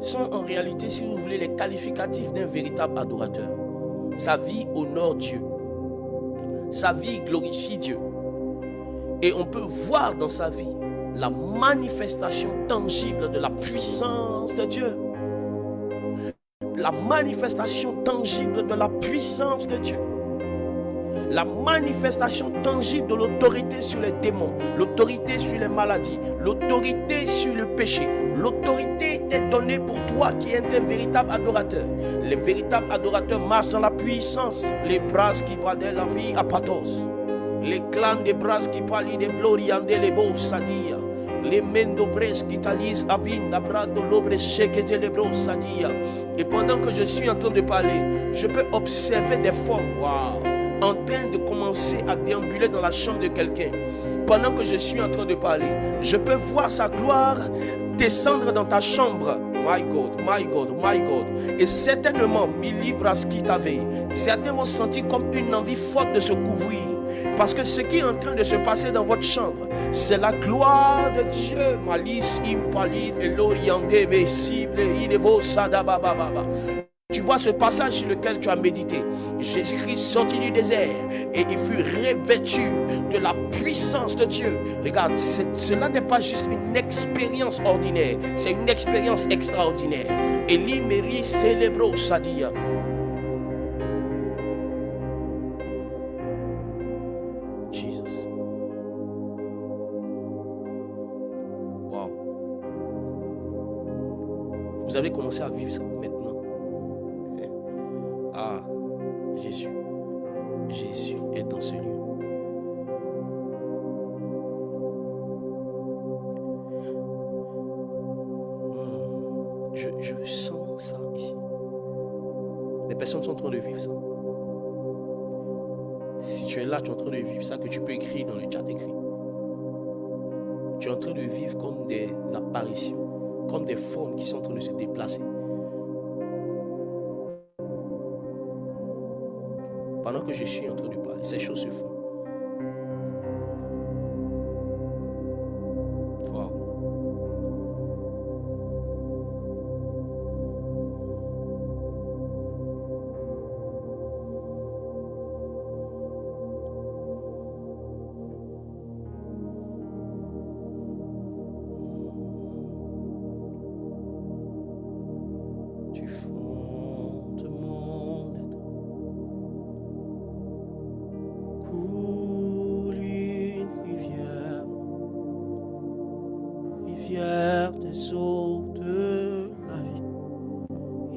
sont en réalité, si vous voulez, les qualificatifs d'un véritable adorateur. Sa vie honore Dieu. Sa vie glorifie Dieu. Et on peut voir dans sa vie la manifestation tangible de la puissance de Dieu. La manifestation tangible de la puissance de Dieu. la manifestation tangible de l'autorité sur les démons, l'autorité sur les maladies, l'autorité sur le péché. L'autorité est donnée pour toi qui es un véritable adorateur. Les véritables adorateurs marchent dans la puissance. Les bras qui parlent de la vie à pathos. Les clans des bras qui parlent des gloriande les beaux sadia. Les mendo bres qui talisent avin abrado lobre shekete les bros sadia. Et pendant que je suis en train de parler, je peux observer des formes. Waouh! En train de commencer à déambuler dans la chambre de quelqu'un. Pendant que je suis en train de parler, je peux voir sa gloire descendre dans ta chambre. My God, my God, my God. Et certainement, mi livre à ce qui t'avait. Certains vont sentir comme une envie forte de se couvrir. Parce que ce qui est en train de se passer dans votre chambre, c'est la gloire de Dieu. Malice impalide et l'oriente visible. Inevo sadabababa. Tu vois ce passage sur lequel tu as médité. Jésus-Christ sortit du désert et il fut revêtu de la puissance de Dieu. Regarde, cela n'est pas juste une expérience ordinaire, c'est une expérience extraordinaire. Eli Meri célébro sadia. Jesus. Wow. Vous avez commencé à vivre ça maintenant. Ah, Jésus est dans ce lieu. Je sens ça ici. Les personnes sont en train de vivre ça. Si tu es là, tu es en train de vivre ça, que tu peux écrire dans le chat écrit. Tu es en train de vivre comme des apparitions, comme des formes qui sont en train de se déplacer. Pendant que je suis en train de parler, ces choses se font. Wow. Tu fondes mon être. Coule une rivière des eaux de la vie.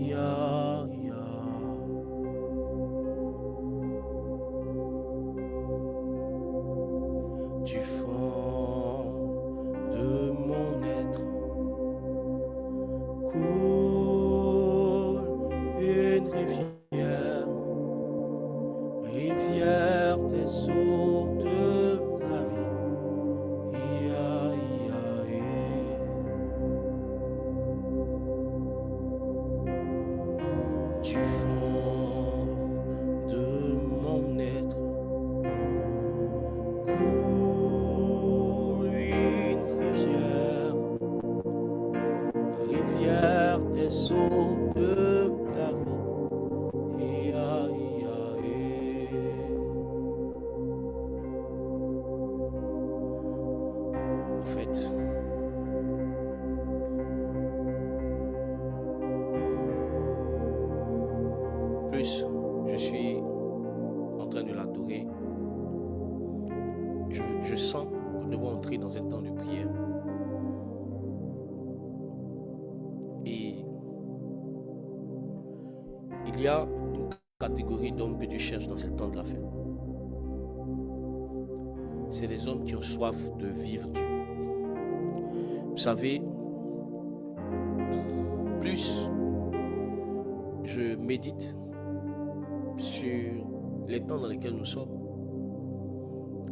Ya, ya. Du fond de mon être coule une rivière des eaux de la vie. Ya, ya, du fond de mon être coule une rivière des eaux de la vie. Ya, ya, en fait, plus je suis en train de l'adorer, je sens que nous devons entrer dans un temps de prière. Et il y a une catégorie d'hommes que Dieu cherche dans ce temps de la fin. C'est les hommes qui ont soif de vivre Dieu. Vous savez, plus je médite sur les temps dans lesquels nous sommes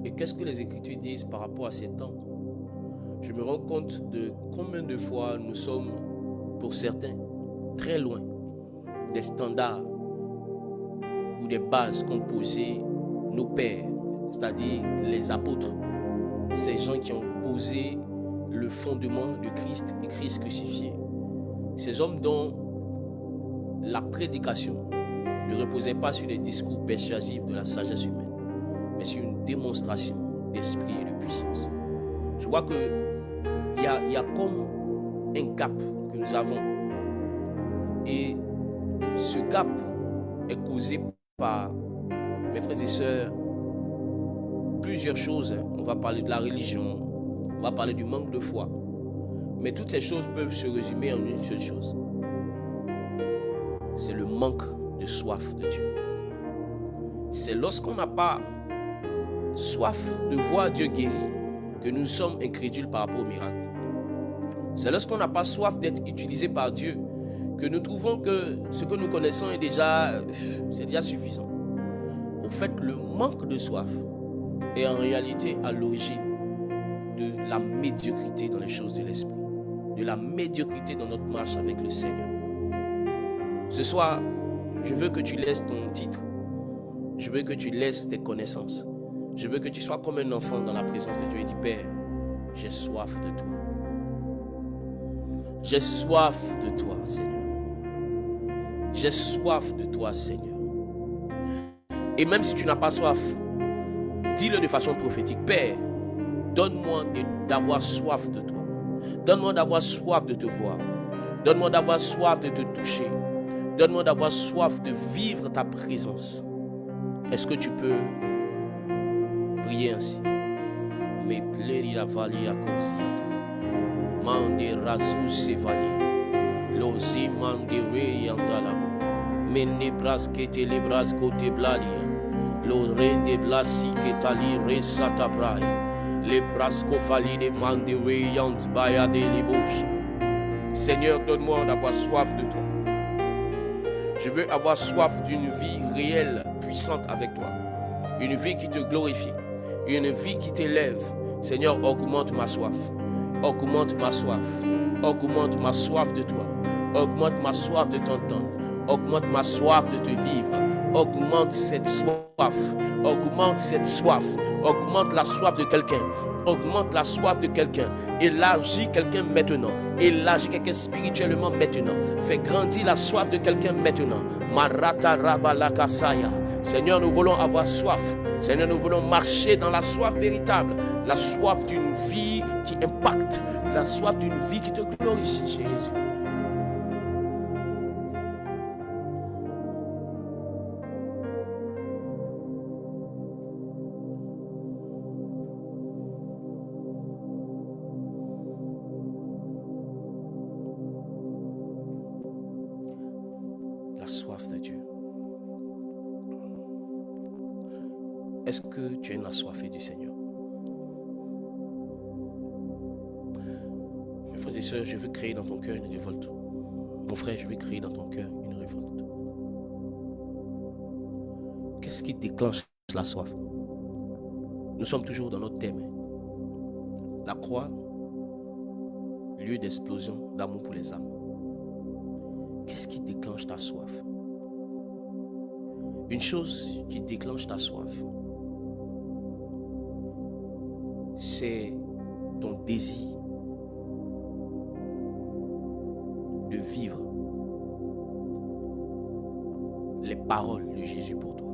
et qu'est-ce que les Écritures disent par rapport à ces temps, je me rends compte de combien de fois nous sommes, pour certains, très loin des standards ou des bases qu'ont posées nos pères, c'est-à-dire les apôtres, ces gens qui ont posé le fondement de Christ et Christ crucifié. Ces hommes dont la prédication ne reposait pas sur des discours persuasifs de la sagesse humaine, mais sur une démonstration d'esprit et de puissance. Je vois qu'il y a comme un gap que nous avons. Et ce gap est causé par, mes frères et sœurs, plusieurs choses. On va parler de la religion, on va parler du manque de foi. Mais toutes ces choses peuvent se résumer en une seule chose. C'est le manque de soif de Dieu. C'est lorsqu'on n'a pas soif de voir Dieu guérir que nous sommes incrédules par rapport au miracle. C'est lorsqu'on n'a pas soif d'être utilisé par Dieu que nous trouvons que ce que nous connaissons c'est déjà suffisant. Au fait, le manque de soif est en réalité à l'origine de la médiocrité dans les choses de l'esprit, de la médiocrité dans notre marche avec le Seigneur. Ce soir, je veux que tu laisses ton titre, je veux que tu laisses tes connaissances, je veux que tu sois comme un enfant dans la présence de Dieu et dis, Père, j'ai soif de toi. J'ai soif de toi, Seigneur. J'ai soif de toi, Seigneur. Et même si tu n'as pas soif, dis-le de façon prophétique. Père, donne-moi d'avoir soif de toi. Donne-moi d'avoir soif de te voir. Donne-moi d'avoir soif de te toucher. Donne-moi d'avoir soif de vivre ta présence. Est-ce que tu peux prier ainsi? Me pleri la vali a cosiata. Mande rasu se vali. Lozi mande re yandalabo. Mene braskete le braskote blali. Lo rende blasi ketali re satabrai. Le braskofali de mande re yandsbaya de libouche. Seigneur, donne-moi d'avoir soif de toi. Je veux avoir soif d'une vie réelle, puissante avec toi. Une vie qui te glorifie. Une vie qui t'élève. Seigneur, augmente ma soif. Augmente ma soif. Augmente ma soif de toi. Augmente ma soif de t'entendre. Augmente ma soif de te vivre. Augmente cette soif. Augmente cette soif. Augmente la soif de quelqu'un. Augmente la soif de quelqu'un. Élargis quelqu'un maintenant. Élargis quelqu'un spirituellement maintenant. Fais grandir la soif de quelqu'un maintenant. Marata rabalakasaya. Seigneur, nous voulons avoir soif. Seigneur, nous voulons marcher dans la soif véritable. La soif d'une vie qui impacte. La soif d'une vie qui te glorifie, Jésus. La soif de Dieu. Est-ce que tu es une assoiffé du Seigneur? Mes frères et sœurs, je veux créer dans ton cœur une révolte. Mon frère, je veux créer dans ton cœur une révolte. Qu'est-ce qui déclenche la soif? Nous sommes toujours dans notre thème. La croix, lieu d'explosion d'amour pour les âmes. Qu'est-ce qui déclenche ta soif? Une chose qui déclenche ta soif, c'est ton désir de vivre les paroles de Jésus pour toi.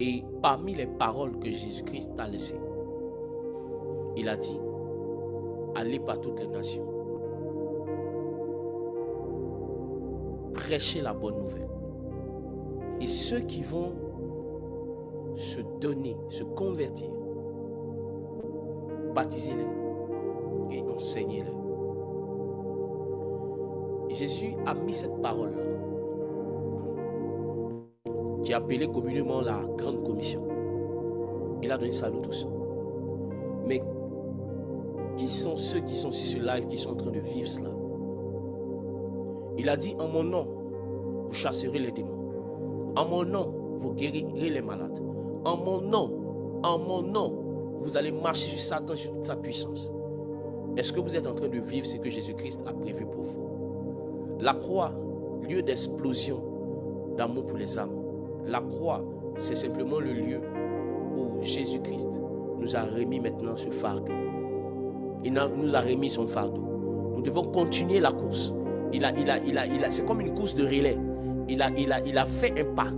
Et parmi les paroles que Jésus-Christ t'a laissées, il a dit, allez par toutes les nations, prêchez la bonne nouvelle. Et ceux qui vont se donner, se convertir, baptisez-les et enseignez-les. Et Jésus a mis cette parole qui est appelée communément la grande commission. Il a donné ça à nous tous. Mais qui sont ceux qui sont sur ce live, qui sont en train de vivre cela? Il a dit, en mon nom, vous chasserez les démons. En mon nom, vous guérirez les malades. En mon nom, vous allez marcher sur Satan, sur toute sa puissance. Est-ce que vous êtes en train de vivre ce que Jésus-Christ a prévu pour vous? La croix, lieu d'explosion d'amour pour les âmes. La croix, c'est simplement le lieu où Jésus-Christ nous a remis maintenant ce fardeau. Il nous a remis son fardeau. Nous devons continuer la course. C'est comme une course de relais. Il a fait un pas.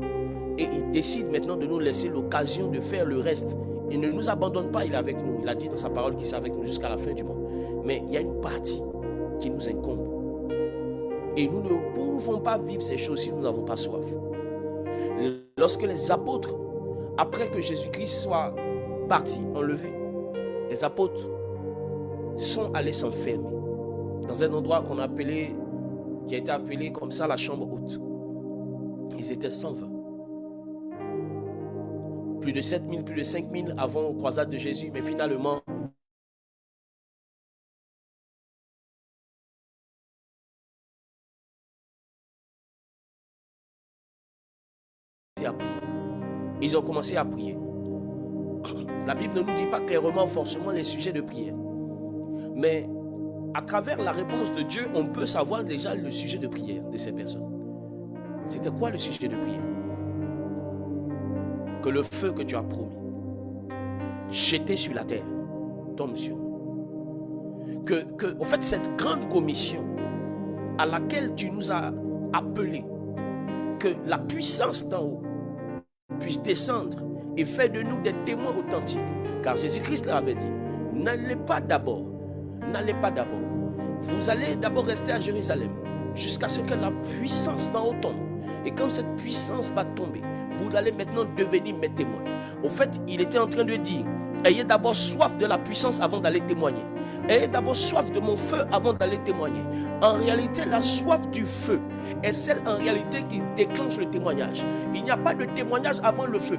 Et il décide maintenant de nous laisser l'occasion de faire le reste. Il ne nous abandonne pas, il est avec nous. Il a dit dans sa parole qu'il est avec nous jusqu'à la fin du monde. Mais il y a une partie qui nous incombe. Et nous ne pouvons pas vivre ces choses si nous n'avons pas soif. Lorsque les apôtres, après que Jésus-Christ soit parti, enlevé, les apôtres sont allés s'enfermer dans un endroit qui a été appelé comme ça la chambre haute. Ils étaient 120. Plus de 7000, plus de 5000 avant aux croisades de Jésus, mais finalement, ils ont commencé à prier. La Bible ne nous dit pas clairement forcément les sujets de prière. Mais à travers la réponse de Dieu, on peut savoir déjà le sujet de prière de ces personnes. C'était quoi le sujet de prière? Que le feu que tu as promis, jeté sur la terre, tombe sur nous. Au fait, cette grande commission à laquelle tu nous as appelés, que la puissance d'en haut puisse descendre et faire de nous des témoins authentiques. Car Jésus-Christ l'avait dit, n'allez pas d'abord. Vous allez d'abord rester à Jérusalem jusqu'à ce que la puissance d'en haut tombe. Et quand cette puissance va tomber, vous allez maintenant devenir mes témoins. Au fait, il était en train de dire, ayez d'abord soif de la puissance avant d'aller témoigner. Ayez d'abord soif de mon feu avant d'aller témoigner. En réalité, la soif du feu est celle en réalité qui déclenche le témoignage. Il n'y a pas de témoignage avant le feu.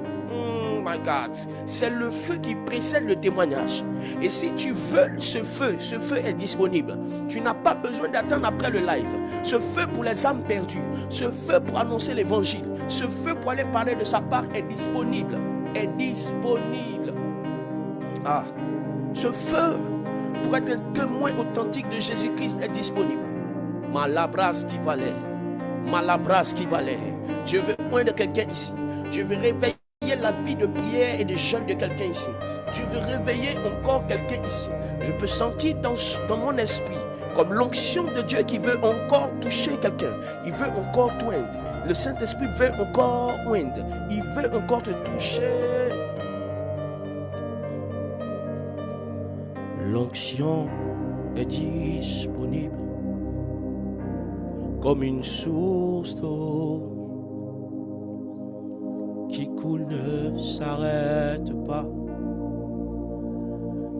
My God, c'est le feu qui précède le témoignage. Et si tu veux ce feu est disponible. Tu n'as pas besoin d'attendre après le live. Ce feu pour les âmes perdues, ce feu pour annoncer l'évangile, ce feu pour aller parler de sa part est disponible. Ah, ce feu pour être un témoin authentique de Jésus-Christ est disponible. Malabras qui valait. Je veux oindre quelqu'un ici. Je veux réveiller la vie de prière et de jeûne de quelqu'un ici. Je veux réveiller encore quelqu'un ici. Je peux sentir dans mon esprit comme l'onction de Dieu qui veut encore toucher quelqu'un. Il veut encore t'oindre. Le Saint-Esprit veut encore oindre. Il veut encore te toucher. L'onction est disponible comme une source d'eau qui coule ne s'arrête pas,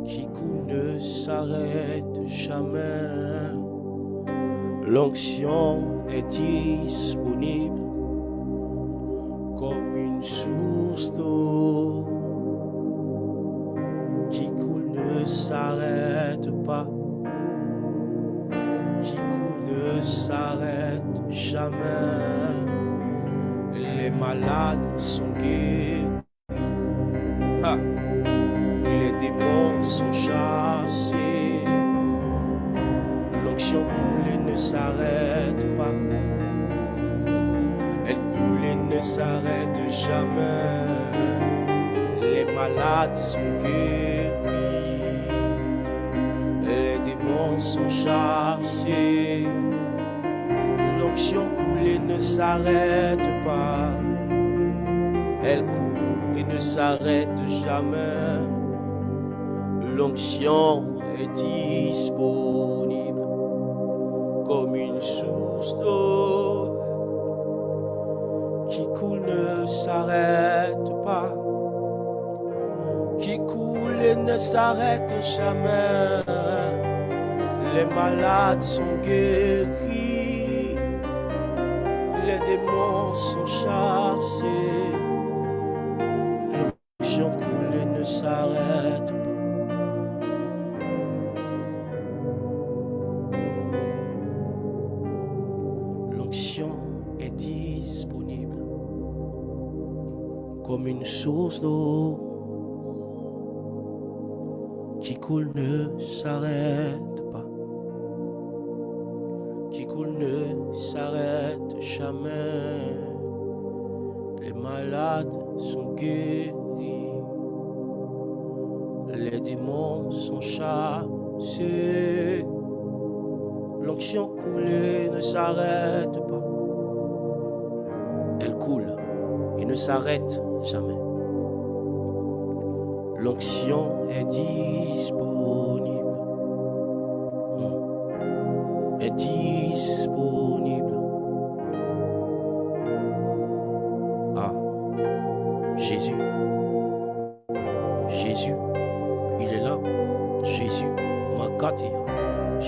qui coule ne s'arrête jamais. L'onction est disponible comme une source d'eau qui coule ne s'arrête pas, qui coule ne s'arrête jamais. Les malades sont guéris, les démons sont chassés. L'onction coule et ne s'arrête pas, elle coule et ne s'arrête jamais. Les malades sont guéris, les démons sont chassés. L'onction coule et ne s'arrête pas, elle coule et ne s'arrête jamais. L'onction est disponible comme une source d'eau qui coule ne s'arrête pas, qui coule et ne s'arrête jamais. Les malades sont guéris, les démons sont chassés. L'onction coule et ne s'arrête pas. L'onction est disponible comme une source d'eau qui coule ne s'arrête pas, qui coule ne s'arrête jamais. Les malades sont guéris, les démons sont chassés. L'onction coule et ne s'arrête pas, elle coule et ne s'arrête jamais. L'onction est disponible, est disponible. Ah,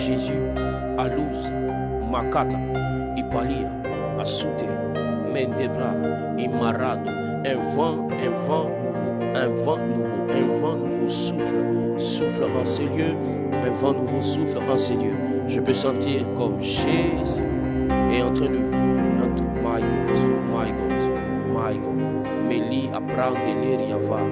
Jésus, Alouz, Makata, Ipalia, Asute, Mendebra, Imarado, un vent nouveau souffle en ces lieux, un vent nouveau souffle en ces lieux. Je peux sentir comme Jésus est en train de my God, Meli apprendre l'eri avado.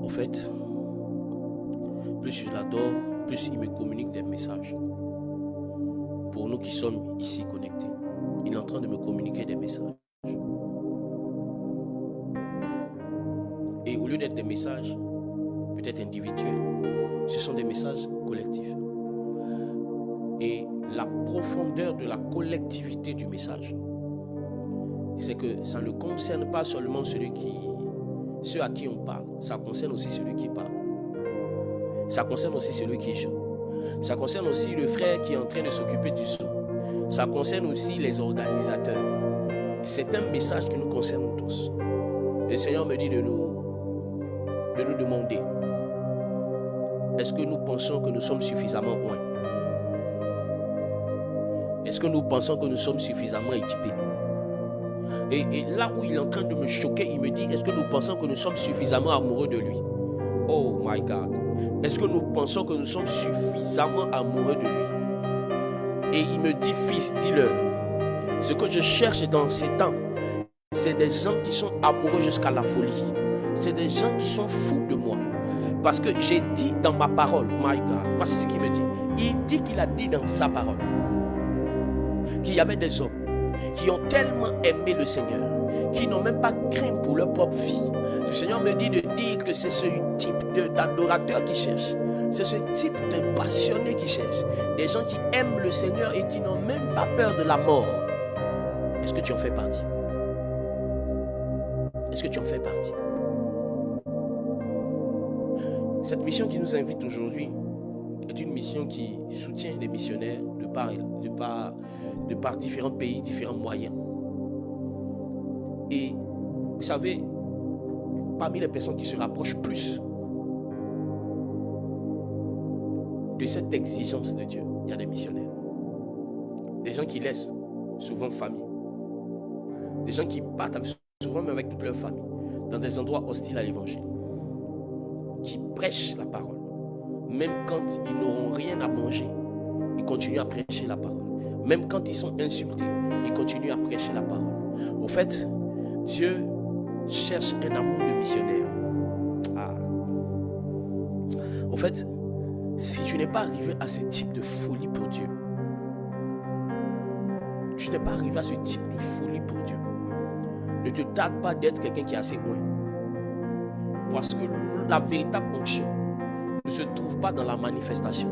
En fait, plus je l'adore, plus il me communique des messages. Pour nous qui sommes ici connectés, il est en train de me communiquer des messages. Et au lieu d'être des messages peut-être individuels, ce sont des messages collectifs. Et la profondeur de la collectivité du message, c'est que ça ne concerne pas seulement ceux à qui on parle, ça concerne aussi celui qui parle. Ça concerne aussi celui qui joue. Ça concerne aussi le frère qui est en train de s'occuper du son. Ça concerne aussi les organisateurs. C'est un message qui nous concerne tous. Le Seigneur me dit de nous demander, est-ce que nous pensons que nous sommes suffisamment oints? Est-ce que nous pensons que nous sommes suffisamment équipés? Et là où il est en train de me choquer, il me dit, est-ce que nous pensons que nous sommes suffisamment amoureux de lui? Oh my God. Est-ce que nous pensons que nous sommes suffisamment amoureux de lui? Et il me dit, fils, dis-leur, ce que je cherche dans ces temps, c'est des gens qui sont amoureux jusqu'à la folie. C'est des gens qui sont fous de moi. Parce que j'ai dit dans ma parole, my God, voici ce qu'il me dit. Il dit qu'il a dit dans sa parole qu'il y avait des hommes qui ont tellement aimé le Seigneur, qui n'ont même pas craint pour leur propre vie. Le Seigneur me dit de dire que c'est ce type d'adorateurs qui cherchent. C'est ce type de passionnés qui cherchent. Des gens qui aiment le Seigneur et qui n'ont même pas peur de la mort. Est-ce que tu en fais partie? Est-ce que tu en fais partie? Cette mission qui nous invite aujourd'hui est une mission qui soutient les missionnaires de par différents pays, différents moyens. Et vous savez, parmi les personnes qui se rapprochent plus de cette exigence de Dieu, il y a des missionnaires. Des gens qui laissent souvent famille. Des gens qui partent souvent même avec toute leur famille dans des endroits hostiles à l'évangile. Qui prêchent la parole. Même quand ils n'auront rien à manger, ils continuent à prêcher la parole. Même quand ils sont insultés, ils continuent à prêcher la parole. Au fait, Dieu cherche un amour de missionnaire. Au fait, si tu n'es pas arrivé à ce type de folie pour Dieu, tu n'es pas arrivé à ce type de folie pour Dieu, ne te tarde pas d'être quelqu'un qui est assez loin. Parce que la véritable onction ne se trouve pas dans la manifestation.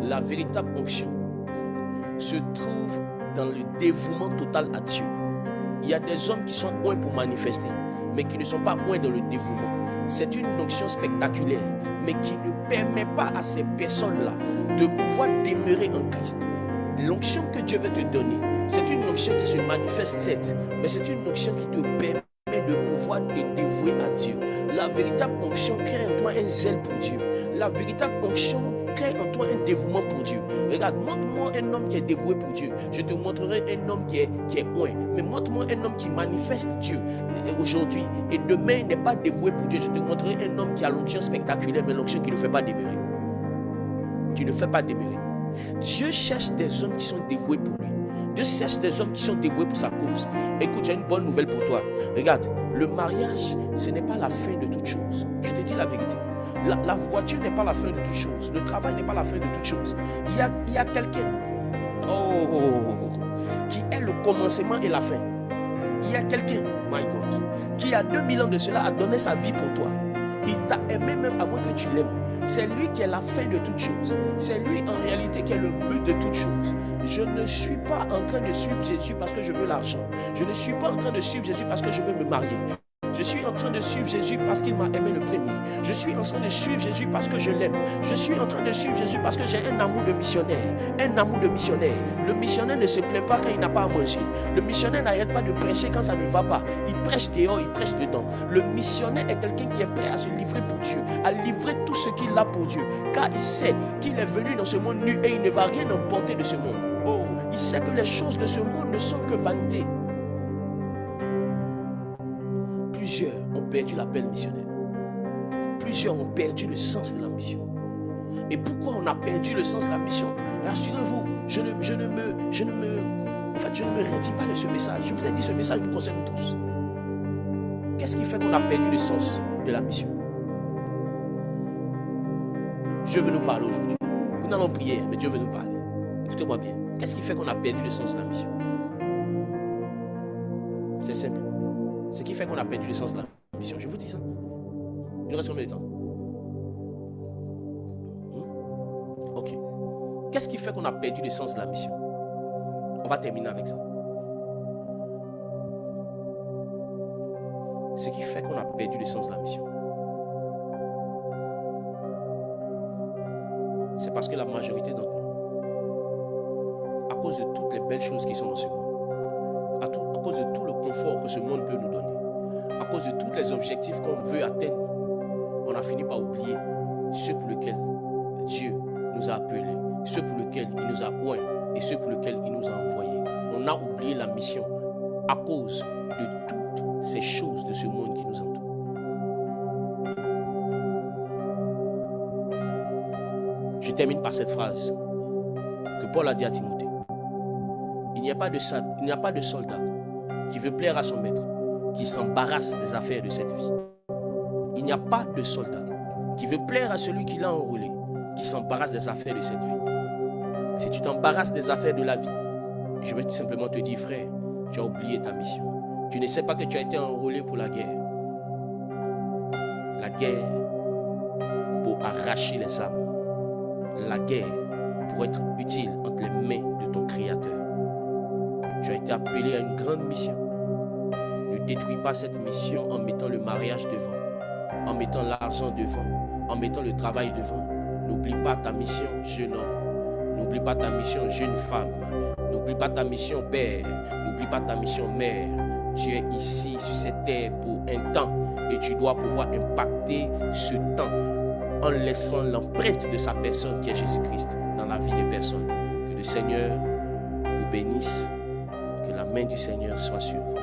La véritable onction se trouve dans le dévouement total à Dieu. Il y a des hommes qui sont loin pour manifester, mais qui ne sont pas loin dans le dévouement. C'est une onction spectaculaire, mais qui ne permet pas à ces personnes-là de pouvoir demeurer en Christ. L'onction que Dieu veut te donner, c'est une onction qui se manifeste, certes, mais c'est une onction qui te permet de pouvoir te dévouer à Dieu. La véritable onction crée en toi un zèle pour Dieu. La véritable onction crée en toi un dévouement pour Dieu. Regarde, montre-moi un homme qui est dévoué pour Dieu. Je te montrerai un homme qui est loin. Mais montre-moi un homme qui manifeste Dieu aujourd'hui. Et demain n'est pas dévoué pour Dieu. Je te montrerai un homme qui a l'onction spectaculaire, mais l'onction qui ne fait pas demeurer. Qui ne fait pas demeurer. Dieu cherche des hommes qui sont dévoués pour lui. Dieu cherche des hommes qui sont dévoués pour sa cause. Écoute, j'ai une bonne nouvelle pour toi. Regarde, le mariage, ce n'est pas la fin de toute chose. Je te dis la vérité. La voiture n'est pas la fin de toute chose. Le travail n'est pas la fin de toute chose. Il y a quelqu'un qui est le commencement et la fin. Il y a quelqu'un, my God, qui a 2000 ans de cela a donné sa vie pour toi. Il t'a aimé même avant que tu l'aimes. C'est lui qui est la fin de toute chose. C'est lui en réalité qui est le but de toute chose. Je ne suis pas en train de suivre Jésus parce que je veux l'argent. Je ne suis pas en train de suivre Jésus parce que je veux me marier. Je suis en train de suivre Jésus parce qu'il m'a aimé le premier. Je suis en train de suivre Jésus parce que je l'aime. Je suis en train de suivre Jésus parce que j'ai un amour de missionnaire. Un amour de missionnaire. Le missionnaire ne se plaint pas quand il n'a pas à manger. Le missionnaire n'arrête pas de prêcher quand ça ne va pas. Il prêche dehors, il prêche dedans. Le missionnaire est quelqu'un qui est prêt à se livrer pour Dieu, à livrer tout ce qu'il a pour Dieu. Car il sait qu'il est venu dans ce monde nu et il ne va rien emporter de ce monde. Oh, il sait que les choses de ce monde ne sont que vanité. Plusieurs ont perdu l'appel missionnaire. Plusieurs ont perdu le sens de la mission. Et pourquoi on a perdu le sens de la mission? Rassurez-vous, je ne me retire pas de ce message. Je vous ai dit, ce message nous concerne tous. Qu'est-ce qui fait qu'on a perdu le sens de la mission? Dieu veut nous parler aujourd'hui. Nous n'allons prier, mais Dieu veut nous parler. Écoutez-moi bien. Qu'est-ce qui fait qu'on a perdu le sens de la mission? C'est simple. Ce qui fait qu'on a perdu le sens de la mission. Je vous dis ça. Il nous reste combien de temps? Ok. Qu'est-ce qui fait qu'on a perdu le sens de la mission? On va terminer avec ça. Ce qui fait qu'on a perdu le sens de la mission, c'est parce que la majorité d'entre nous, à cause de toutes les belles choses qui sont dans ce monde, à cause de tout le confort que ce monde peut nous donner, à cause de tous les objectifs qu'on veut atteindre, on a fini par oublier ceux pour lesquels Dieu nous a appelés, ceux pour lesquels il nous a oints et ceux pour lesquels il nous a envoyés. On a oublié la mission à cause de toutes ces choses de ce monde qui nous entoure. Je termine par cette phrase que Paul a dit à Timothée. Il n'y a pas de soldat qui veut plaire à son maître, qui s'embarrasse des affaires de cette vie. Il n'y a pas de soldat qui veut plaire à celui qui l'a enrôlé, qui s'embarrasse des affaires de cette vie. Si tu t'embarrasses des affaires de la vie, je vais tout simplement te dire, frère, tu as oublié ta mission. Tu ne sais pas que tu as été enrôlé pour la guerre. La guerre pour arracher les âmes. La guerre pour être utile entre les mains de ton Créateur. Tu as été appelé à une grande mission. Ne détruis pas cette mission en mettant le mariage devant, en mettant l'argent devant, en mettant le travail devant. N'oublie pas ta mission, jeune homme. N'oublie pas ta mission, jeune femme. N'oublie pas ta mission, père. N'oublie pas ta mission, mère. Tu es ici sur cette terre pour un temps et tu dois pouvoir impacter ce temps en laissant l'empreinte de sa personne qui est Jésus-Christ dans la vie des personnes. Que le Seigneur vous bénisse, que la main du Seigneur soit sur vous.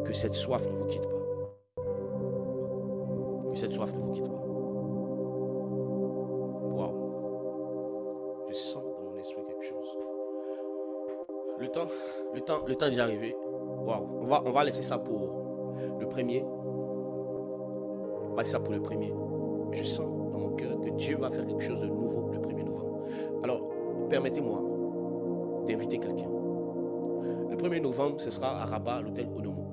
Que cette soif ne vous quitte pas. Que cette soif ne vous quitte pas. Waouh. Je sens dans mon esprit quelque chose. Le temps est déjà arrivé. Waouh. On va laisser ça pour le premier. On va laisser ça pour le premier. Je sens dans mon cœur que Dieu va faire quelque chose de nouveau le 1er novembre. Alors, permettez-moi d'inviter quelqu'un. Le 1er novembre, ce sera à Rabat, à l'hôtel Onomo.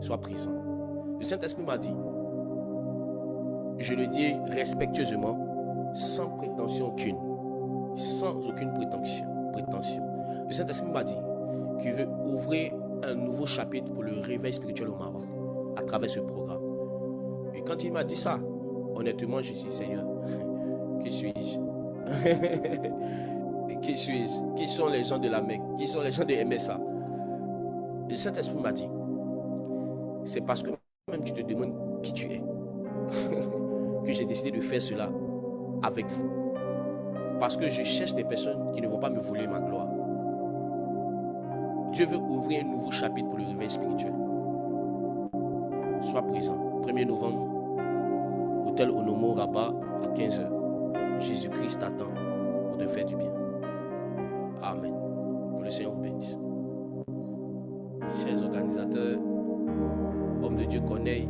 Sois présent. Le Saint-Esprit m'a dit, je le dis respectueusement, sans prétention aucune. Sans aucune prétention. Le Saint-Esprit m'a dit qu'il veut ouvrir un nouveau chapitre pour le réveil spirituel au Maroc à travers ce programme. Et quand il m'a dit ça, honnêtement, je suis Seigneur. Qui suis-je? Qui suis-je? Qui sont les gens de la Mecque? Qui sont les gens de MSA? Et le Saint-Esprit m'a dit, c'est parce que même tu te demandes qui tu es que j'ai décidé de faire cela avec vous. Parce que je cherche des personnes qui ne vont pas me voler ma gloire. Dieu veut ouvrir un nouveau chapitre pour le réveil spirituel. Sois présent. 1er novembre, hôtel Onomo Rabat à 15h. Jésus-Christ t'attend pour te faire du bien. Amen. Que le Seigneur vous bénisse. Chers organisateurs, hommes de Dieu Corneille,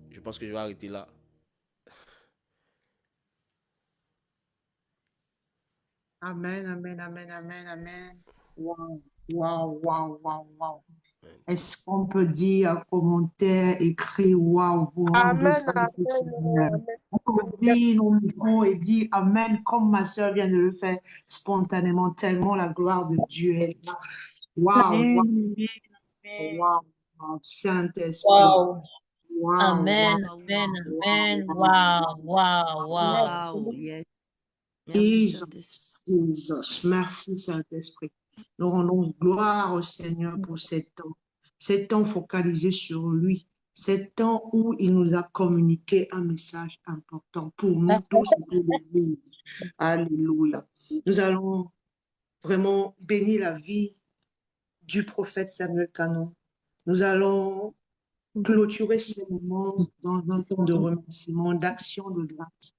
je pense que je vais arrêter là. Amen, amen, amen, amen, amen. Wow, wow, wow, wow, wow. Est-ce qu'on peut dire en commentaire, écrit, wow, wow. Amen, amen. On peut dire nos micros et dire amen, comme ma soeur vient de le faire spontanément, tellement la gloire de Dieu est là. Waouh, waouh, Amen. waouh, Saint-Esprit. Wow. Waouh, Amen. waouh, Amen. waouh, Amen. waouh, Wow. Wow. Wow. Wow, yes. Merci, Saint-Esprit. Jesus, Jesus. Merci, Saint-Esprit. Nous rendons gloire au Seigneur pour cet temps focalisé sur lui, cet temps où il nous a communiqué un message important pour nous tous et pour l'Église. Alléluia. Nous allons vraiment bénir la vie du prophète Samuel Canon. Nous allons clôturer ce moment dans un temps de remerciement, d'action de grâce.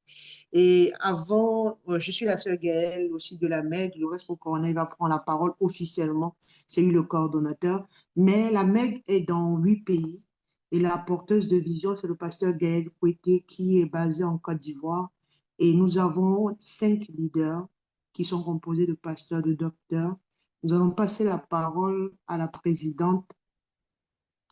Et avant, je suis la sœur Gaëlle aussi de la MEG, le reste pour Corneille va prendre la parole officiellement, c'est lui le coordonnateur, mais la MEG est dans 8 pays et la porteuse de vision, c'est le pasteur Gaël Kouété qui est basé en Côte d'Ivoire et nous avons 5 leaders qui sont composés de pasteurs, de docteurs. Nous allons passer la parole à la présidente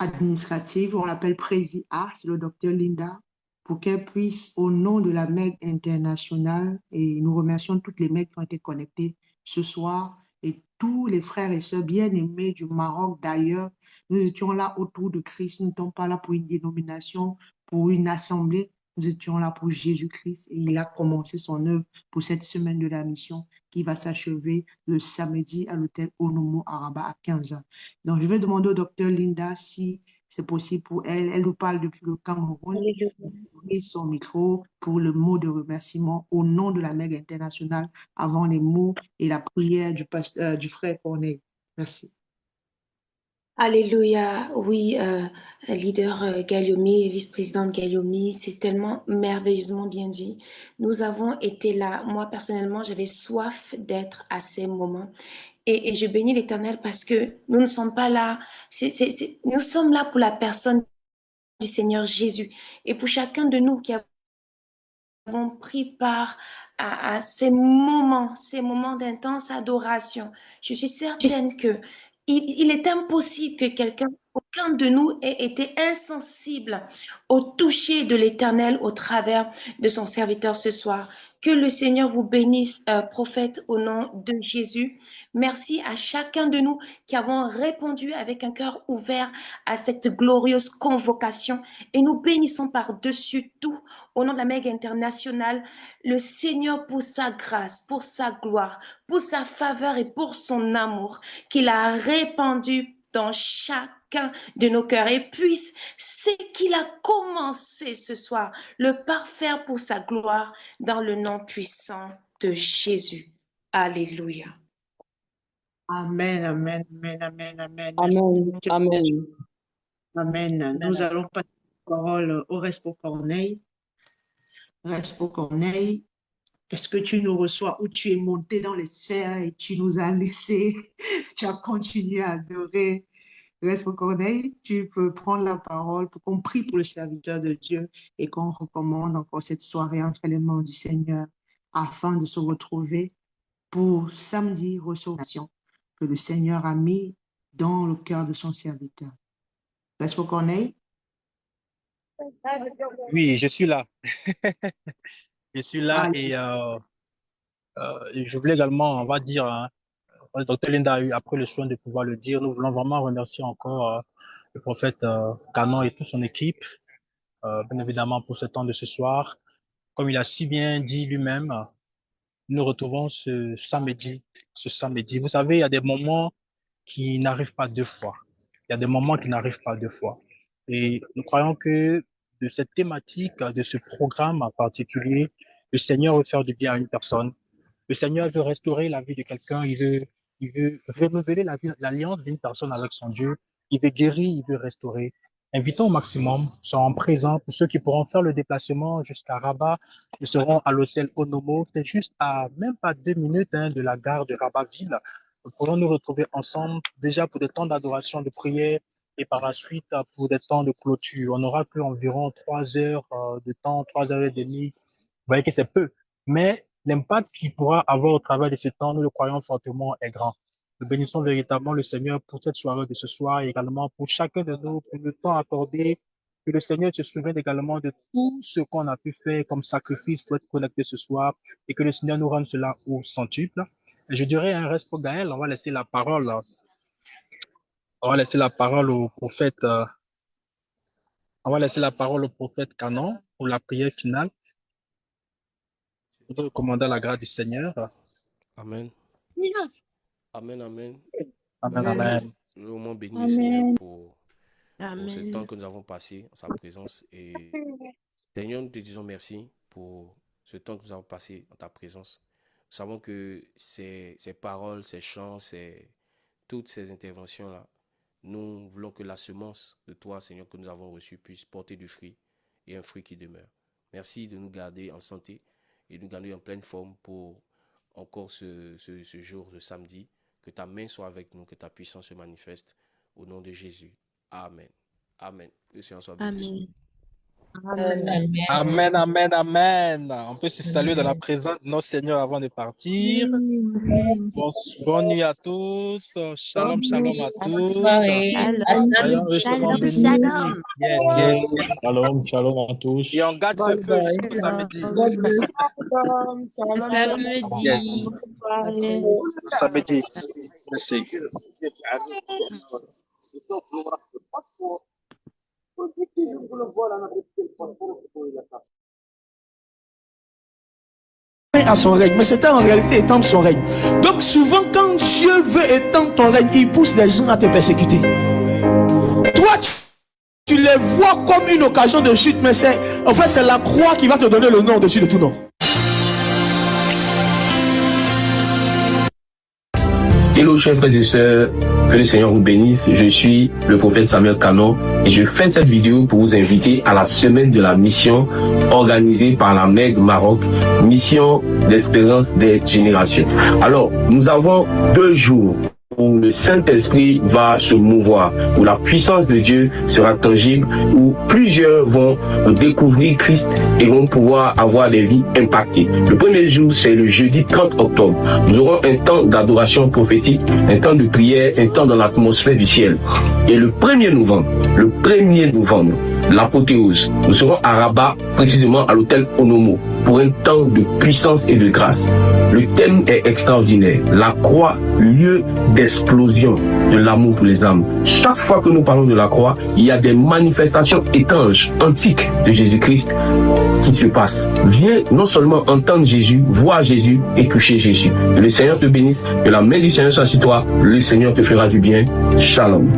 administrative, on l'appelle Prési-A, c'est le docteur Linda, pour qu'elle puisse, au nom de la MEG internationale, et nous remercions toutes les MEG qui ont été connectées ce soir, et tous les frères et sœurs bien-aimés du Maroc d'ailleurs, nous étions là autour de Christ, nous n'étions pas là pour une dénomination, pour une assemblée, nous étions là pour Jésus-Christ, et il a commencé son œuvre pour cette semaine de la mission qui va s'achever le samedi à l'hôtel Onomo Araba à 15h. Donc, je vais demander au docteur Linda si c'est possible pour elle. Elle nous parle depuis le Cameroun. Ouvrir son micro pour le mot de remerciement au nom de la MEG internationale avant les mots et la prière du frère Corneille. Merci. Alléluia, oui, leader Galiomi, vice-présidente Galiomi, c'est tellement merveilleusement bien dit. Nous avons été là, moi personnellement, j'avais soif d'être à ces moments. Et je bénis l'Éternel parce que nous ne sommes pas là, nous sommes là pour la personne du Seigneur Jésus. Et pour chacun de nous qui avons pris part à ces moments d'intense adoration, je suis certaine que il est impossible que aucun de nous ait été insensible au toucher de l'Éternel au travers de son serviteur ce soir. Que le Seigneur vous bénisse, prophète, au nom de Jésus. Merci à chacun de nous qui avons répondu avec un cœur ouvert à cette glorieuse convocation. Et nous bénissons par-dessus tout, au nom de la MEG internationale, le Seigneur pour sa grâce, pour sa gloire, pour sa faveur et pour son amour qu'il a répandu dans chacun de nos cœurs. Et puisse ce qu'il a commencé ce soir, le parfaire pour sa gloire dans le nom puissant de Jésus. Alléluia. Amen, amen, amen, amen, amen. Amen. Amen. Amen. Nous allons passer la parole au Respo Corneille. Respo Corneille, est-ce que tu nous reçois ou tu es monté dans les sphères et tu nous as laissé, tu as continué à adorer? Respo Corneille, tu peux prendre la parole pour qu'on prie pour le serviteur de Dieu et qu'on recommande encore cette soirée entre les mains du Seigneur afin de se retrouver pour samedi restauration que le Seigneur a mis dans le cœur de son serviteur. Respo Corneille? Oui, je suis là. Je suis là Allez. et je voulais également, on va dire, hein, le docteur Linda a eu après le soin de pouvoir le dire. Nous voulons vraiment remercier encore le prophète Canon et toute son équipe, bien évidemment pour ce temps de ce soir. Comme il a si bien dit lui-même, nous nous retrouvons ce samedi. Ce samedi. Vous savez, il y a des moments qui n'arrivent pas deux fois. Il y a des moments qui n'arrivent pas deux fois. Et nous croyons que de cette thématique, de ce programme en particulier, le Seigneur veut faire du bien à une personne. Le Seigneur veut restaurer la vie de quelqu'un. Il veut renouveler l'alliance d'une personne avec son Dieu. Il veut guérir, il veut restaurer. Invitons au maximum, seront présents pour ceux qui pourront faire le déplacement jusqu'à Rabat. Nous serons à l'hôtel Onomo. C'est juste à même pas 2 minutes de la gare de Rabat-Ville. Nous pourrons nous retrouver ensemble déjà pour des temps d'adoration, de prière et par la suite pour des temps de clôture. On aura que environ 3 heures de temps, 3 heures et demie. Vous voyez que c'est peu. Mais l'impact qu'il pourra avoir au travers de ce temps, nous le croyons fortement, est grand. Nous bénissons véritablement le Seigneur pour cette soirée de ce soir et également pour chacun de nous, pour le temps accordé. Que le Seigneur se souvienne également de tout ce qu'on a pu faire comme sacrifice pour être connecté ce soir et que le Seigneur nous rende cela au centuple. Et je dirais un reste pour Gaël, on va laisser la parole On va laisser la parole au prophète. On va laisser la parole au prophète Canon pour la prière finale. Je voudrais recommander la grâce du Seigneur. Amen. Amen, amen. Amen, amen. Le moment béni le Seigneur pour ce temps que nous avons passé en sa présence. Et Seigneur, nous te disons merci pour ce temps que nous avons passé en ta présence. Nous savons que ces paroles, ces chants, toutes ces interventions-là, nous voulons que la semence de toi, Seigneur, que nous avons reçue puisse porter du fruit et un fruit qui demeure. Merci de nous garder en santé et de nous garder en pleine forme pour encore ce jour de samedi. Que ta main soit avec nous, que ta puissance se manifeste au nom de Jésus. Amen. Amen. Que le Seigneur soit béni. Amen, amen, amen. On peut se saluer dans la présence de nos seigneurs avant de partir. Bonne nuit à tous. Shalom, shalom à tous. Soyons richement bénis. Yes. Shalom, shalom à tous. Et on garde ce feu jusqu'au samedi. Yes. Samedi. Merci. À son règne, mais c'était en réalité étendre son règne. Donc souvent quand Dieu veut étendre ton règne, il pousse les gens à te persécuter. Toi tu les vois comme une occasion de chute, mais c'est la croix qui va te donner le nom au-dessus de tout nom. Hello chers frères et sœurs, que le Seigneur vous bénisse. Je suis le prophète Samuel Canon et je fais cette vidéo pour vous inviter à la semaine de la mission organisée par la MEG Maroc, mission d'espérance des générations. Alors, nous avons 2 jours où le Saint-Esprit va se mouvoir, où la puissance de Dieu sera tangible, où plusieurs vont découvrir Christ et vont pouvoir avoir des vies impactées. Le premier jour, c'est le jeudi 30 octobre. Nous aurons un temps d'adoration prophétique, un temps de prière, un temps dans l'atmosphère du ciel. Et le 1er novembre, l'apothéose, nous serons à Rabat, précisément à l'hôtel Onomo, pour un temps de puissance et de grâce. Le thème est extraordinaire. La croix, lieu d'explosion de l'amour pour les âmes. Chaque fois que nous parlons de la croix, il y a des manifestations étranges, antiques de Jésus-Christ qui se passent. Viens non seulement entendre Jésus, voir Jésus et toucher Jésus. Que le Seigneur te bénisse, que la main du Seigneur soit sur toi. Le Seigneur te fera du bien. Shalom.